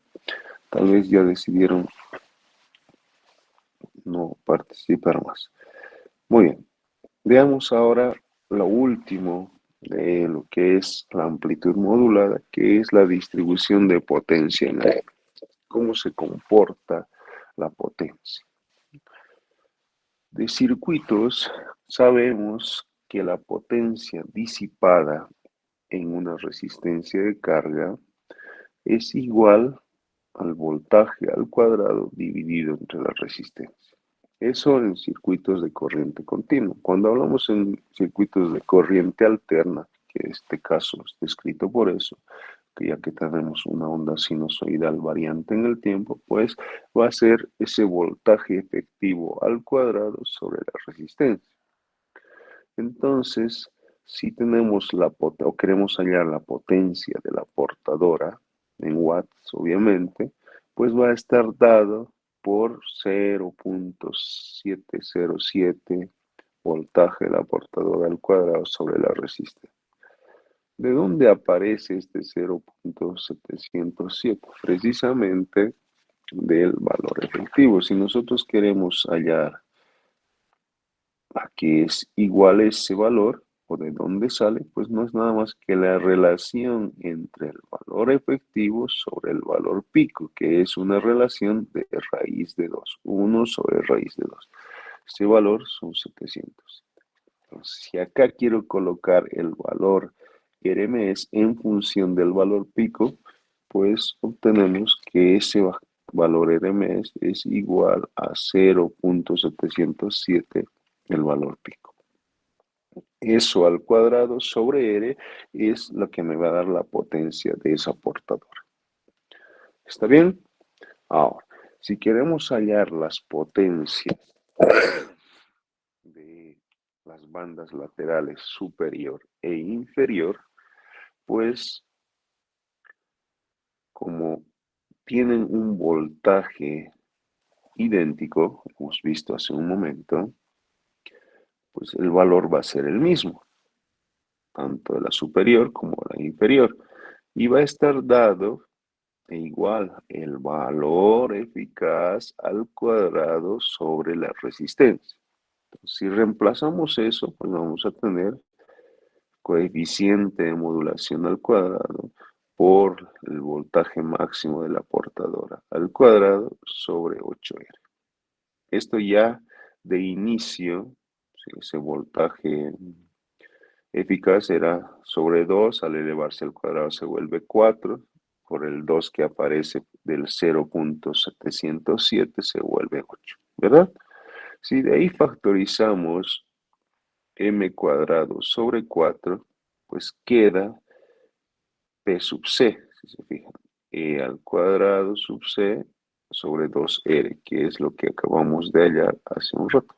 Tal vez ya decidieron no participar más. Muy bien, veamos ahora lo último de lo que es la amplitud modulada, que es la distribución de potencia en AM. ¿Cómo se comporta la potencia? De circuitos sabemos que la potencia disipada en una resistencia de carga es igual al voltaje al cuadrado dividido entre la resistencia. Eso en circuitos de corriente continua. Cuando hablamos en circuitos de corriente alterna, que este caso es descrito por eso, que ya que tenemos una onda sinusoidal variante en el tiempo, pues va a ser ese voltaje efectivo al cuadrado sobre la resistencia. Entonces, si tenemos o queremos hallar la potencia de la portadora en watts, obviamente, pues va a estar dado por 0.707 voltaje de la portadora al cuadrado sobre la resistencia. ¿De dónde aparece este 0.707? Precisamente del valor efectivo. Si nosotros queremos hallar a qué es igual ese valor o de dónde sale, pues no es nada más que la relación entre el valor efectivo sobre el valor pico, que es una relación de raíz de 2, 1 sobre raíz de 2. Ese valor son 700. Entonces, si acá quiero colocar el valor RMS en función del valor pico, pues obtenemos que ese valor RMS es igual a 0.707 el valor pico. Eso al cuadrado sobre R es lo que me va a dar la potencia de esa portadora. ¿Está bien? Ahora, si queremos hallar las potencias de las bandas laterales superior e inferior, pues como tienen un voltaje idéntico, hemos visto hace un momento, pues el valor va a ser el mismo, tanto de la superior como de la inferior. Y va a estar dado e igual el valor eficaz al cuadrado sobre la resistencia. Entonces, si reemplazamos eso, pues vamos a tener coeficiente de modulación al cuadrado por el voltaje máximo de la portadora al cuadrado sobre 8R. Esto ya de inicio, si ese voltaje eficaz era sobre 2, al elevarse al cuadrado se vuelve 4, por el 2 que aparece del 0.707 se vuelve 8, ¿verdad? Si de ahí factorizamos m cuadrado sobre 4, pues queda p sub c, si se fijan, e al cuadrado sub c sobre 2r, que es lo que acabamos de hallar hace un rato.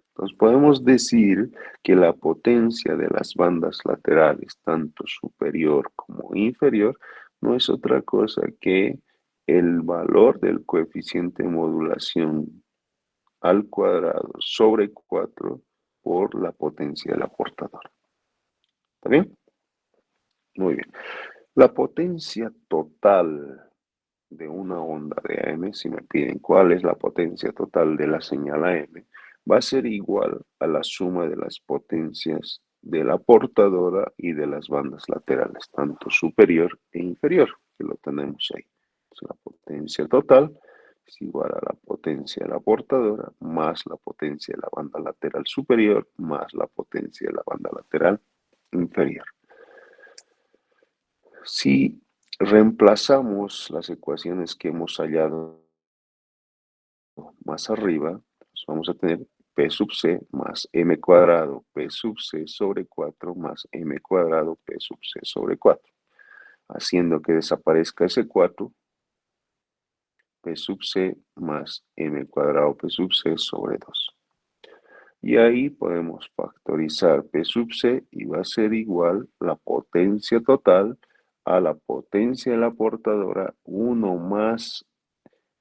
Entonces podemos decir que la potencia de las bandas laterales, tanto superior como inferior, no es otra cosa que el valor del coeficiente de modulación al cuadrado sobre 4 por la potencia de la portadora. ¿Está bien? Muy bien. La potencia total de una onda de AM, si me piden cuál es la potencia total de la señal AM, va a ser igual a la suma de las potencias de la portadora y de las bandas laterales, tanto superior e inferior, que lo tenemos ahí. Entonces, la potencia total es igual a la potencia de la portadora más la potencia de la banda lateral superior más la potencia de la banda lateral inferior. Si reemplazamos las ecuaciones que hemos hallado más arriba, pues vamos a tener p sub c más m cuadrado p sub c sobre 4 más m cuadrado p sub c sobre 4. Haciendo que desaparezca ese 4, p sub c más m cuadrado p sub c sobre 2. Y ahí podemos factorizar p sub c y va a ser igual la potencia total a la potencia de la portadora 1 más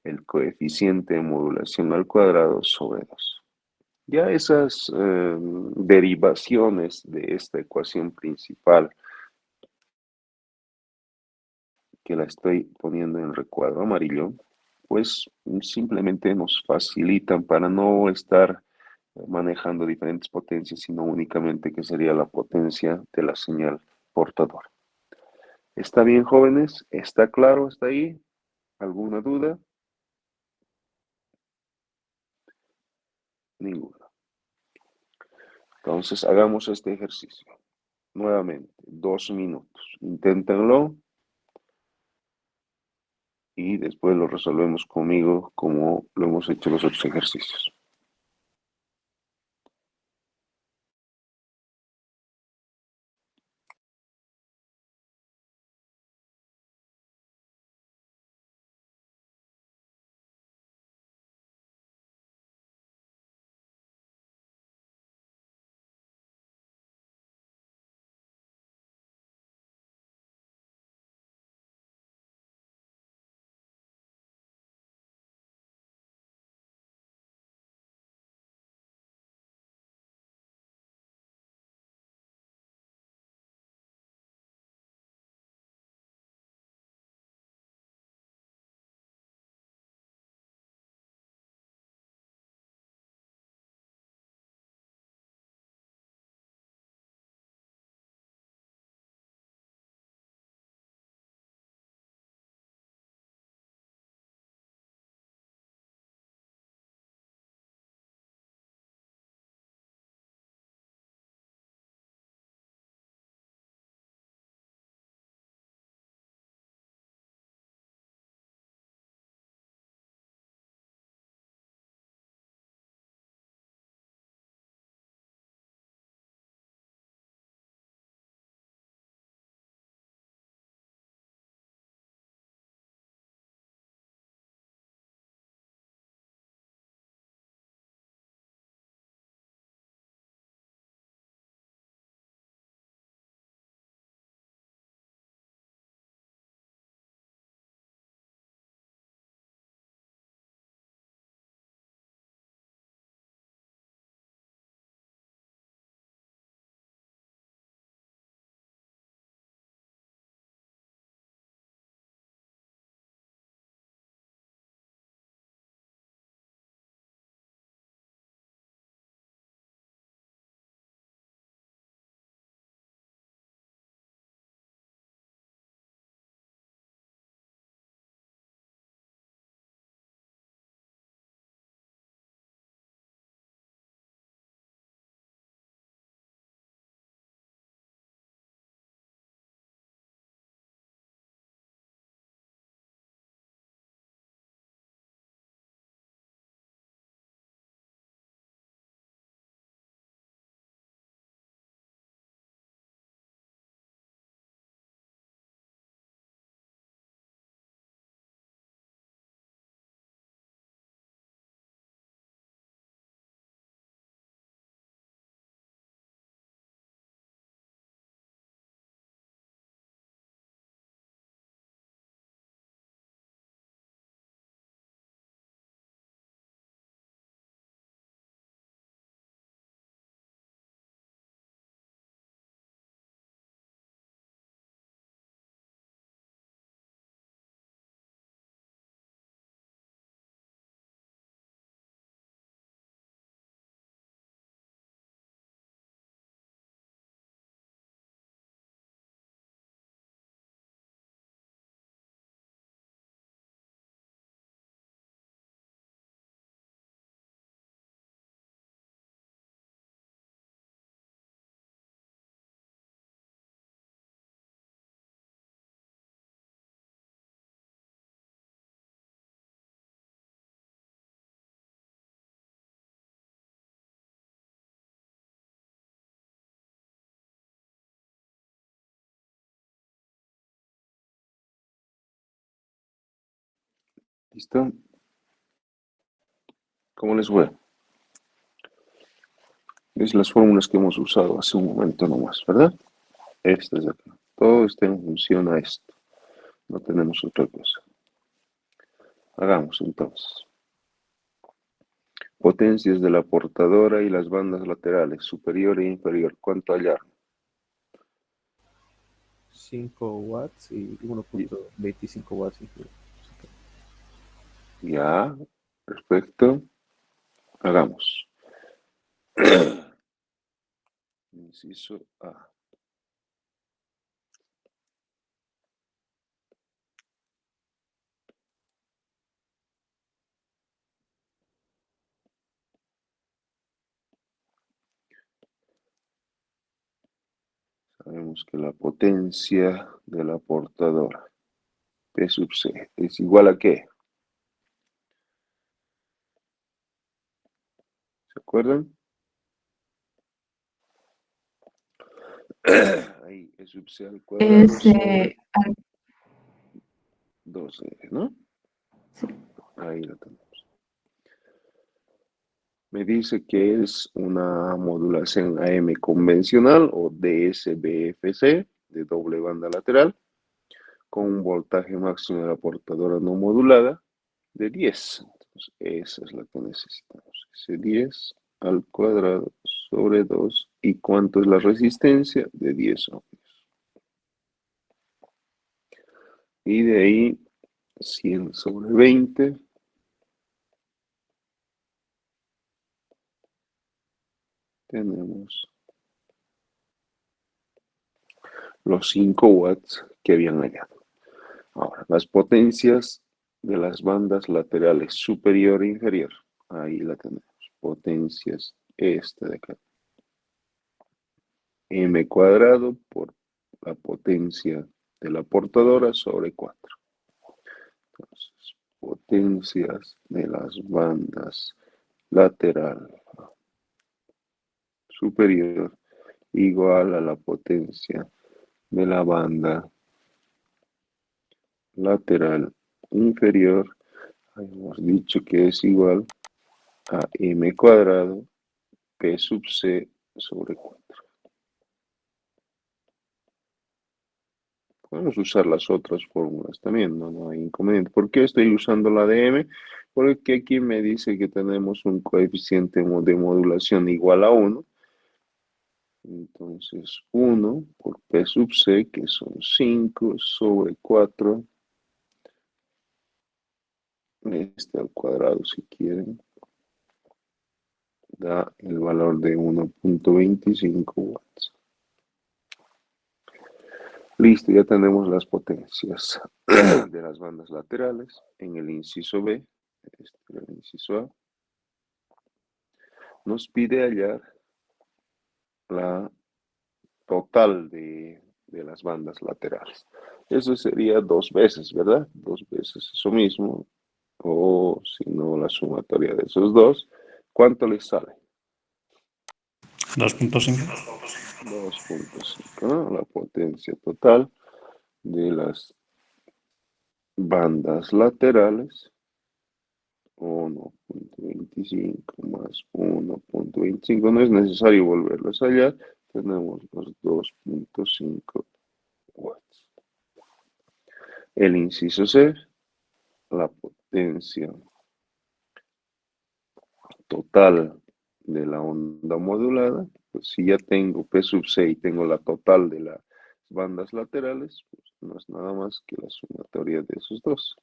el coeficiente de modulación al cuadrado sobre 2. Ya esas derivaciones de esta ecuación principal, que la estoy poniendo en recuadro amarillo, pues simplemente nos facilitan para no estar manejando diferentes potencias, sino únicamente que sería la potencia de la señal portadora. ¿Está bien, jóvenes? ¿Está claro hasta ahí? ¿Alguna duda? Ninguna. Entonces, hagamos este ejercicio. Nuevamente, 2 minutos. Inténtenlo. Y después lo resolvemos conmigo como lo hemos hecho los otros ejercicios. ¿Listo? ¿Cómo les fue? Es las fórmulas que hemos usado hace un momento nomás, ¿verdad? Estas de acá. Todo está en función a esto. No tenemos otra cosa. Hagamos entonces. Potencias de la portadora y las bandas laterales, superior e inferior. ¿Cuánto hallaron? 5 watts y 1.25 watts. Ya, perfecto. Hagamos. Inciso A. Sabemos que la potencia de la portadora, P sub C, es igual a ¿qué? ¿Se acuerdan? Ahí, E sub C al cuadrado Es sobre 2R, ¿no? sí. Ahí lo tenemos. Me dice que es una modulación AM convencional o DSBFC de doble banda lateral con un voltaje máximo de la portadora no modulada de 10. Entonces, esa es la que necesitamos. Ese 10 al cuadrado sobre 2. ¿Y cuánto es la resistencia? De 10 ohmios. Y de ahí 100 sobre 20. Tenemos los 5 watts que habían hallado. Ahora, las potencias de las bandas laterales superior e inferior. Ahí la tenemos. Potencias esta de acá. M cuadrado por la potencia de la portadora sobre 4. Entonces, potencias de las bandas lateral superior igual a la potencia de la banda lateral inferior. Hemos dicho que es igual a M cuadrado P sub C sobre 4. Podemos usar las otras fórmulas también, no hay inconveniente. ¿Por qué estoy usando la de M? Porque aquí me dice que tenemos un coeficiente de modulación igual a 1. Entonces 1 por P sub C, que son 5 sobre 4. Este al cuadrado si quieren. Da el valor de 1.25 watts. Listo, ya tenemos las potencias de las bandas laterales en el inciso B. Este es el inciso A. Nos pide hallar la total de las bandas laterales. Eso sería 2 veces, ¿verdad? 2 veces eso mismo. O si no, la sumatoria de esos dos. ¿Cuánto les sale? 2.5. 2.5, ¿no? La potencia total de las bandas laterales. 1.25 más 1.25. No es necesario volverlos a hallar. Tenemos los 2.5 watts. El inciso C, la potencia total de la onda modulada. Pues si ya tengo P sub C y tengo la total de las bandas laterales, pues no es nada más que la sumatoria de esos dos.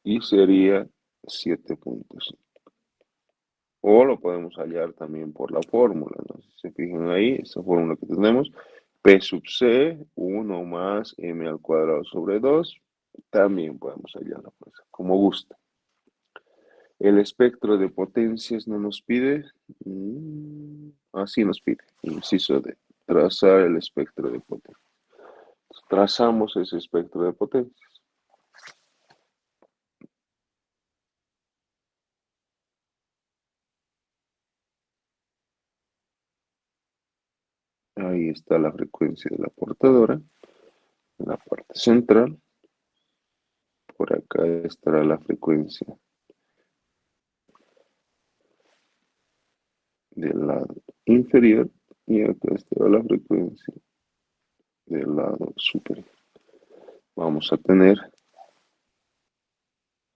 Y sería 7.5. O lo podemos hallar también por la fórmula, ¿no? Si se fijan ahí, esa fórmula que tenemos, P sub C, 1 más M al cuadrado sobre 2, también podemos hallarla, pues, como gusta. El espectro de potencias no nos pide, así nos pide, inciso D, trazar el espectro de potencias. Trazamos ese espectro de potencias. Ahí está la frecuencia de la portadora, en la parte central. por acá estará la frecuencia del lado inferior y acá estará la frecuencia del lado superior. Vamos a tener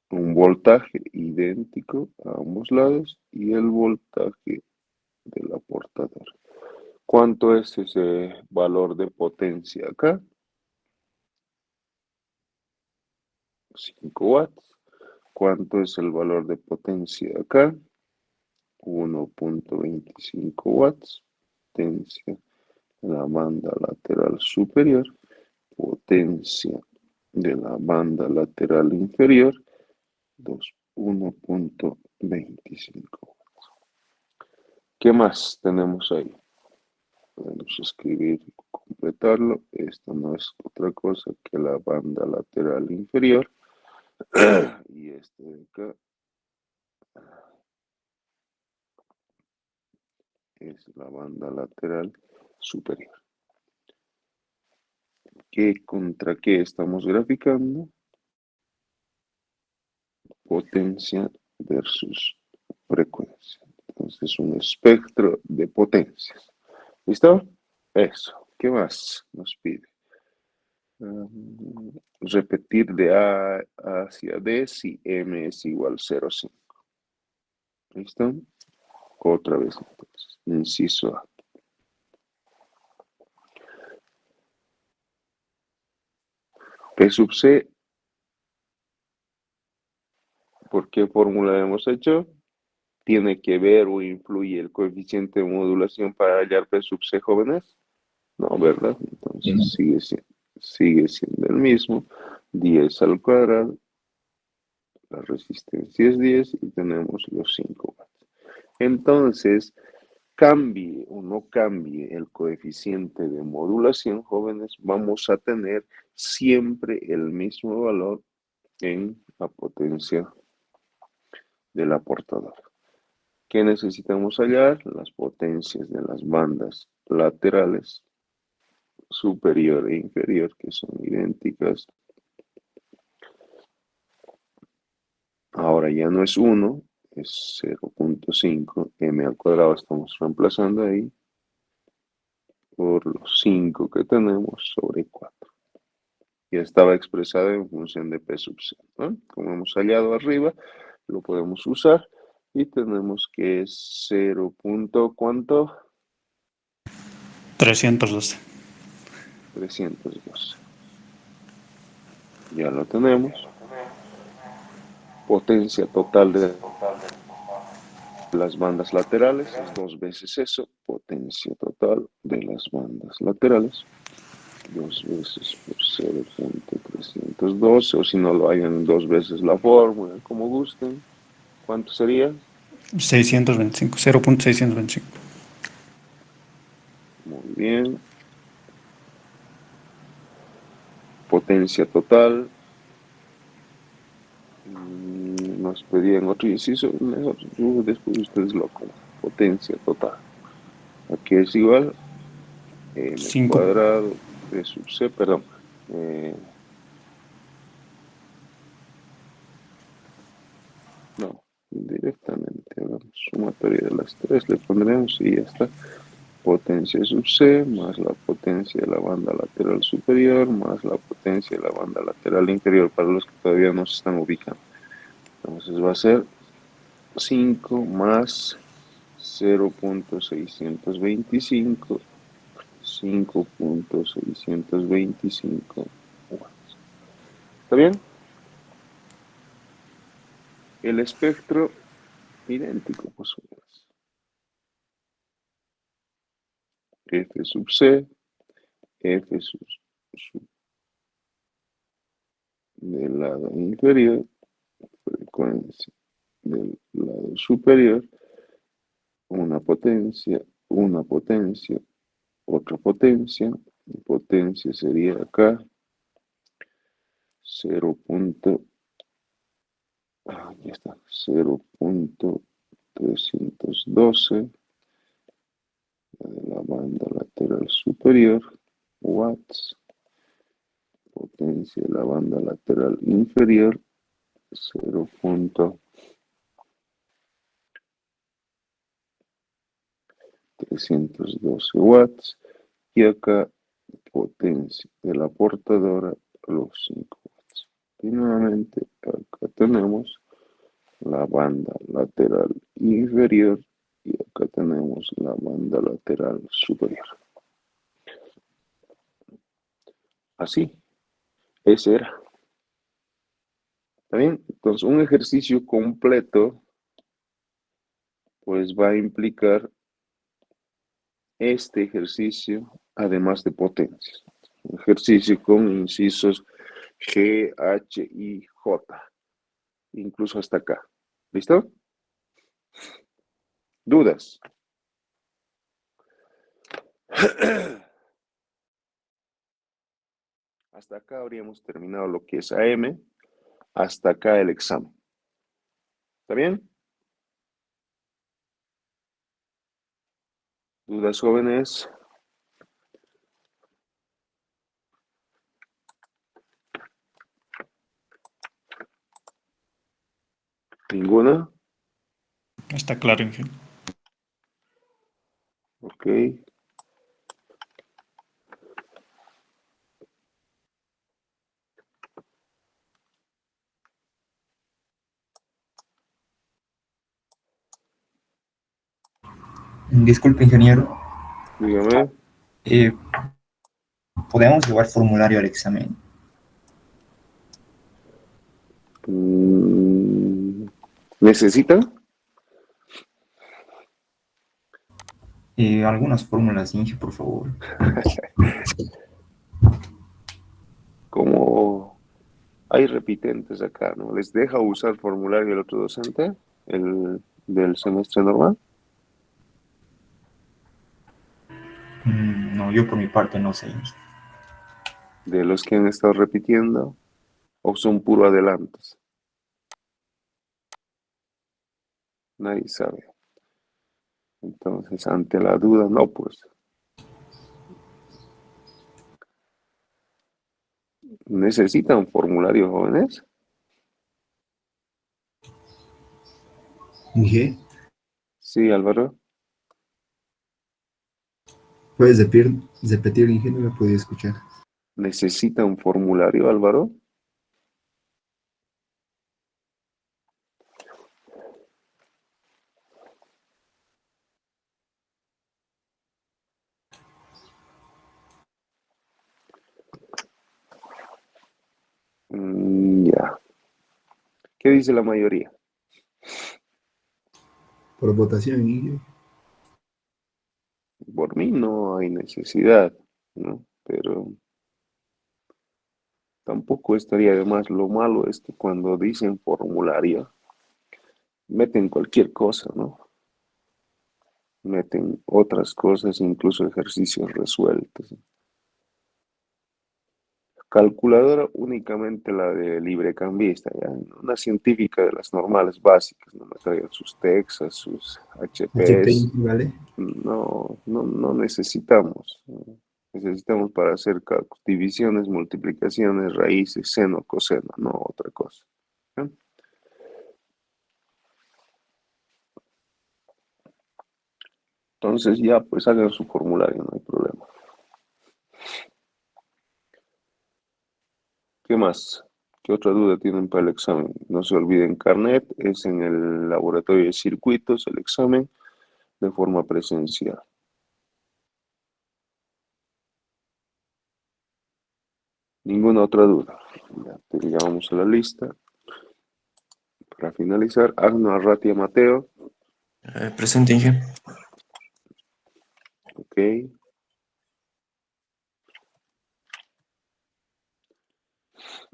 un voltaje idéntico a ambos lados y el voltaje del aportador. ¿Cuánto es ese valor de potencia acá? 5 watts. ¿Cuánto es el valor de potencia acá? 1.25 watts. Potencia de la banda lateral superior. Potencia de la banda lateral inferior. 1.25 watts. ¿Qué más tenemos ahí? Podemos escribir, completarlo. Esto no es otra cosa que la banda lateral inferior. Y este de acá es la banda lateral superior. ¿Contra qué estamos graficando? Potencia versus frecuencia. Entonces, un espectro de potencias. ¿Listo? Eso. ¿Qué más nos pide? Repetir de A hacia D si M es igual a 0,5. ¿Listo? Otra vez entonces. Inciso A. P sub C. ¿Por qué fórmula hemos hecho? ¿Tiene que ver o influye el coeficiente de modulación para hallar P sub C, jóvenes? No, ¿verdad? Entonces sigue siendo el mismo. 10 al cuadrado. La resistencia es 10 y tenemos los 5 watts. Entonces, cambie o no cambie el coeficiente de modulación, jóvenes, vamos a tener siempre el mismo valor en la potencia del aportador. ¿Qué necesitamos hallar? Las potencias de las bandas laterales superior e inferior, que son idénticas. Ahora ya no es 1, es 0.5 m al cuadrado, estamos reemplazando ahí por los 5 que tenemos sobre 4. Ya estaba expresada en función de P sub C, ¿no? Como hemos hallado arriba, lo podemos usar y tenemos que es 0. ¿Cuánto? 312. 312. Ya lo tenemos. Potencia total de las bandas laterales es 2 veces eso. Potencia total de las bandas laterales. 2 veces por 0.312, o si no lo hayan 2 veces la fórmula, como gusten. ¿Cuánto sería? 625, 0.625. Muy bien. Potencia total. Nos pedían otro inciso. Mejor, después ustedes lo acomodan. Potencia total. Aquí es igual. M 5. cuadrado. P sub C, perdón. No, directamente hagamos sumatoria de las tres, le pondremos y ya está. Potencia sub C más la potencia de la banda lateral superior más la potencia de la banda lateral inferior, para los que todavía no se están ubicando. Entonces va a ser 5 más 0.625, 5.625 watts. ¿Está bien? El espectro idéntico, pues. F sub C, F sub del lado inferior, frecuencia del lado superior, una potencia, otra potencia, la potencia sería acá 0.312 de la banda lateral superior, watts, potencia de la banda lateral inferior, 0.312 watts. Y acá potencia de la portadora los 5 watts. Y nuevamente acá tenemos la banda lateral inferior y acá tenemos la banda lateral superior. Así, ese era. ¿Está bien? Entonces, un ejercicio completo pues va a implicar este ejercicio, además de potencias. Un ejercicio con incisos G, H y J, incluso hasta acá. ¿Listo? ¿Dudas? Hasta acá habríamos terminado lo que es AM, hasta acá el examen. ¿Está bien? ¿Dudas, jóvenes? ¿Ninguna? Está claro, Inge. Ok. Disculpe, ingeniero. Dígame. ¿Podemos llevar formulario al examen? ¿Necesitan? Algunas fórmulas, Inge, por favor. Como hay repitentes acá, ¿no? ¿Les deja usar formulario el otro docente, el del semestre normal? No, yo por mi parte no sé, Inge. ¿De los que han estado repitiendo? ¿O son puro adelantos? Nadie sabe. Entonces, ante la duda, no, pues. ¿Necesitan formulario, jóvenes? Inge, Sí, Álvaro. ¿puedes repetir, Inge? No me podía escuchar. ¿Necesitan formulario, Álvaro? Ya. ¿Qué dice la mayoría? Por votación, Inge. Por mí no hay necesidad, ¿no? Pero tampoco estaría de más. Lo malo es que cuando dicen formulario, meten cualquier cosa, ¿no? Meten otras cosas, incluso ejercicios resueltos. Calculadora únicamente la de librecambista, ya. Una científica de las normales básicas, no me traigan sus Texas, sus HP, HPs. ¿vale? No necesitamos. Necesitamos para hacer divisiones, multiplicaciones, raíces, seno, coseno, no otra cosa. ¿Sí? Entonces ya, pues hagan su formulario, no hay problema. ¿Qué más? ¿Qué otra duda tienen para el examen? No se olviden, carnet es en el laboratorio de circuitos, el examen de forma presencial. Ninguna otra duda. Ya vamos a la lista. Para finalizar, Agno Arratia Mateo. Presente, Inge. Ok.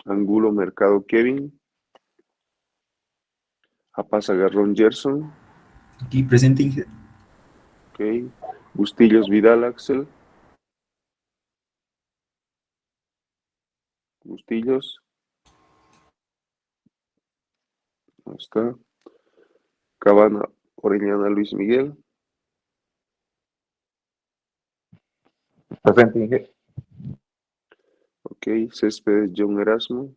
Angulo Mercado Kevin. Apasa Garrón Gerson. Aquí presente, Inge. Ok. Bustillos Vidal Axel. Bustillos. Ahí está. Cabana Orellana Luis Miguel. Presente, Inge. Ok. Céspedes John Erasmo.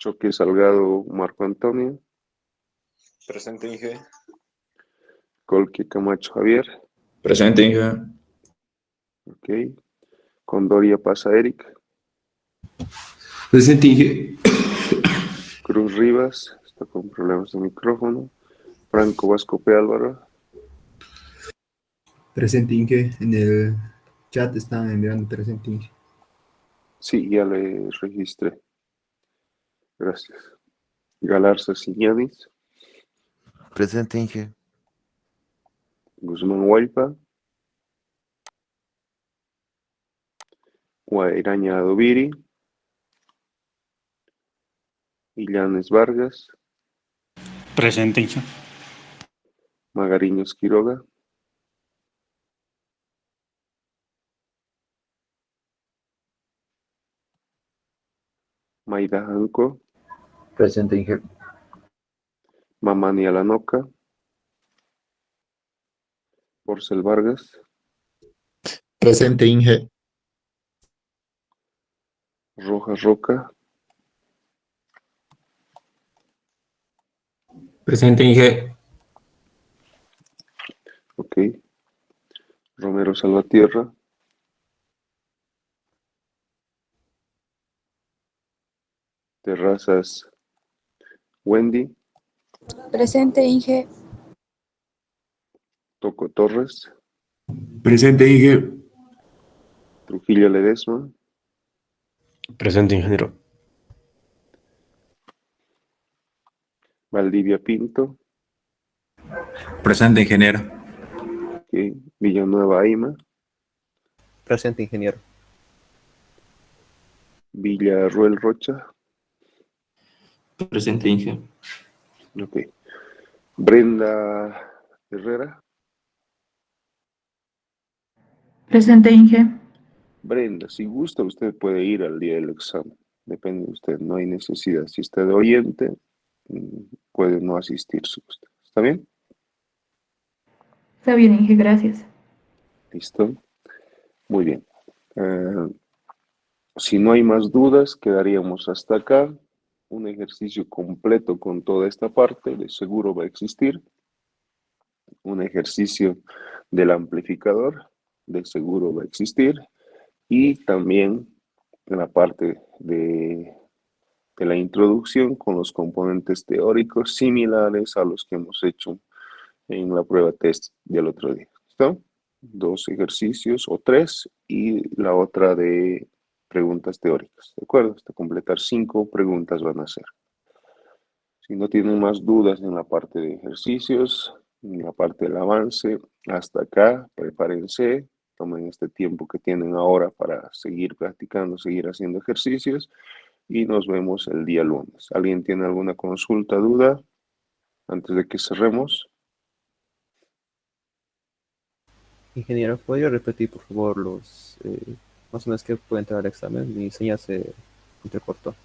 Choque Salgado Marco Antonio. Presente, Inge. Colque Camacho Javier. Presente, Inge. Ok. Condoria Pasa Eric. Presente, Inge. Cruz Rivas, está con problemas de micrófono. Franco Vascope Álvaro. Presente, Inge. En el chat están enviando presente, Inge. Sí, ya le registré. Gracias. Galarza Siñanis. Presente, Inge. Guzmán Huaypa. Guairaña Adoviri. Illanes Vargas. Presente, Inge. Magariños Quiroga. Maida Janco. Presente, Inge. Mamani Alanoca. Porcel Vargas. Presente, Inge. Rojas Roca. Presente, Inge. Ok. Romero Salvatierra. Terrazas Wendy. Presente, Inge. Toco Torres. Presente, Inge. Trujillo Ledesma. Presente, ingeniero. Valdivia Pinto. Presente, ingeniero. Ok. Villanueva Aima. Presente, ingeniero. Villarruel Rocha. Presente, Inge. Ok. Brenda Herrera. Presente, Inge. Brenda, si gusta, usted puede ir al día del examen. Depende de usted, no hay necesidad. Si está de oyente, puede no asistir si gusta. ¿Está bien? Está bien, Inge, gracias. ¿Listo? Muy bien. Si no hay más dudas, quedaríamos hasta acá. Un ejercicio completo con toda esta parte, de seguro va a existir. Un ejercicio del amplificador, de seguro va a existir. Y también la parte de la introducción con los componentes teóricos similares a los que hemos hecho en la prueba test del otro día. ¿Listo? 2 ejercicios o 3 y la otra de preguntas teóricas. ¿De acuerdo? Hasta completar 5 preguntas van a ser. Si no tienen más dudas en la parte de ejercicios, en la parte del avance, hasta acá, prepárense, tomen este tiempo que tienen ahora para seguir practicando, seguir haciendo ejercicios y nos vemos el día lunes. ¿Alguien tiene alguna consulta, duda antes de que cerremos? Ingeniero, ¿podría repetir, por favor, los más o menos que puede entrar al examen? Mi señal se entrecortó.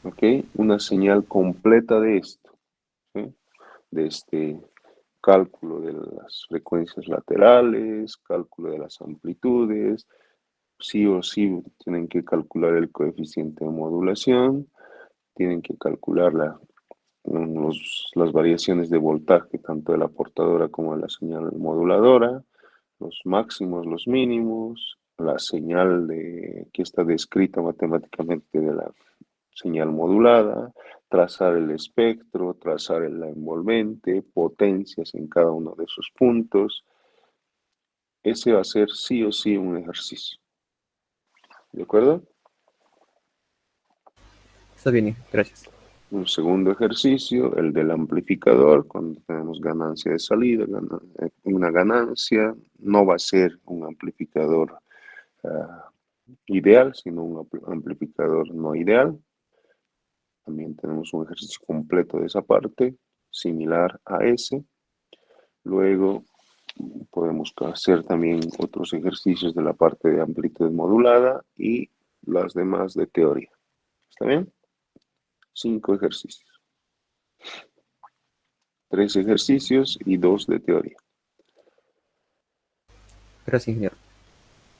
Ok, una señal completa de esto, ¿sí? De este cálculo de las frecuencias laterales, cálculo de las amplitudes, sí o sí tienen que calcular el coeficiente de modulación, tienen que calcular las variaciones de voltaje tanto de la portadora como de la señal moduladora, los máximos, los mínimos, la señal que está descrita matemáticamente de la señal modulada, trazar el espectro, trazar la envolvente, potencias en cada uno de esos puntos. Ese va a ser sí o sí un ejercicio. ¿De acuerdo? Está bien, gracias. Un segundo ejercicio, el del amplificador, cuando tenemos ganancia de salida, una ganancia, no va a ser un amplificador ideal, sino un amplificador no ideal. También tenemos un ejercicio completo de esa parte, similar a ese. Luego podemos hacer también otros ejercicios de la parte de amplitud modulada y las demás de teoría. ¿Está bien? 5 ejercicios. 3 ejercicios y 2 de teoría. Gracias, ingeniero.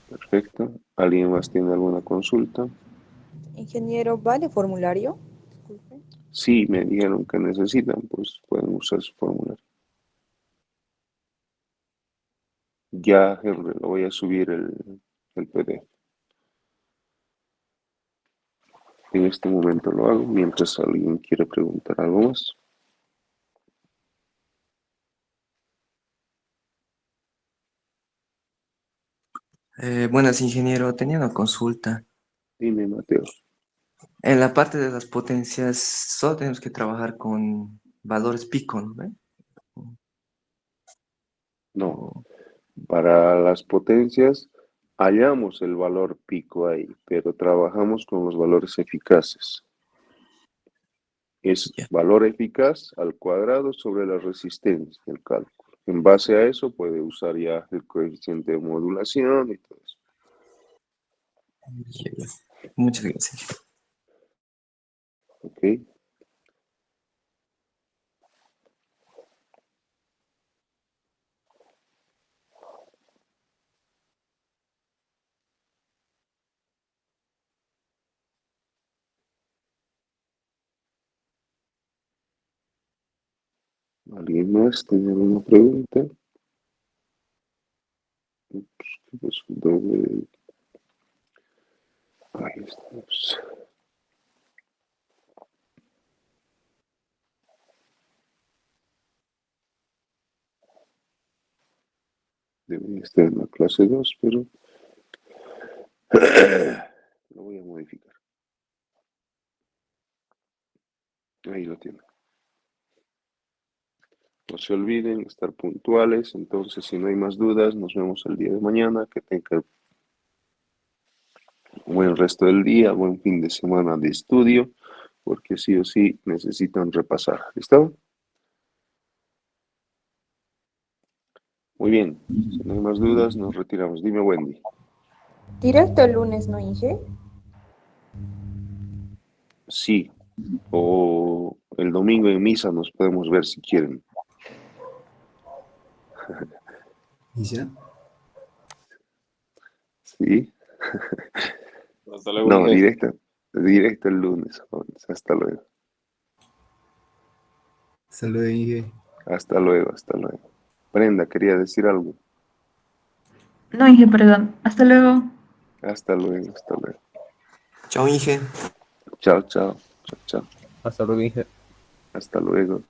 Perfecto. ¿Alguien más tiene alguna consulta? Ingeniero, ¿vale formulario? Disculpe. Sí, me dijeron que necesitan, pues pueden usar su formulario. Ya, Henry, lo voy a subir el PDF. En este momento lo hago, mientras alguien quiere preguntar algo más. Buenas, ingeniero. Tenía una consulta. Dime, Mateo. En la parte de las potencias, solo tenemos que trabajar con valores pico, ¿no? ¿Ve? No, para las potencias hallamos el valor pico ahí, pero trabajamos con los valores eficaces. Es valor eficaz al cuadrado sobre la resistencia del cálculo. En base a eso puede usar ya el coeficiente de modulación y todo eso. Muchas gracias. Ok. ¿Alguien más tiene alguna pregunta? Ups, ¿qué pasó? Doble. Ahí estamos. Debería estar en la clase 2, pero lo voy a modificar. Ahí lo tienen. No se olviden estar puntuales. Entonces, si no hay más dudas, nos vemos el día de mañana. Que tengan un buen resto del día, buen fin de semana de estudio, porque sí o sí necesitan repasar. ¿Listo? Muy bien. Si no hay más dudas, nos retiramos. Dime, Wendy. Directo el lunes, ¿no, Inge? Sí. O el domingo en misa nos podemos ver si quieren. ¿Y ya? Sí. Hasta luego, No, Inge. directo el lunes. Jóvenes. Hasta luego. Saludos, Inge. Hasta luego, hasta luego. Brenda, quería decir algo. No, Inge, perdón. Hasta luego. Hasta luego, hasta luego. Chao, Inge. Chao, chao. Chao, chao. Hasta luego, Inge. Hasta luego.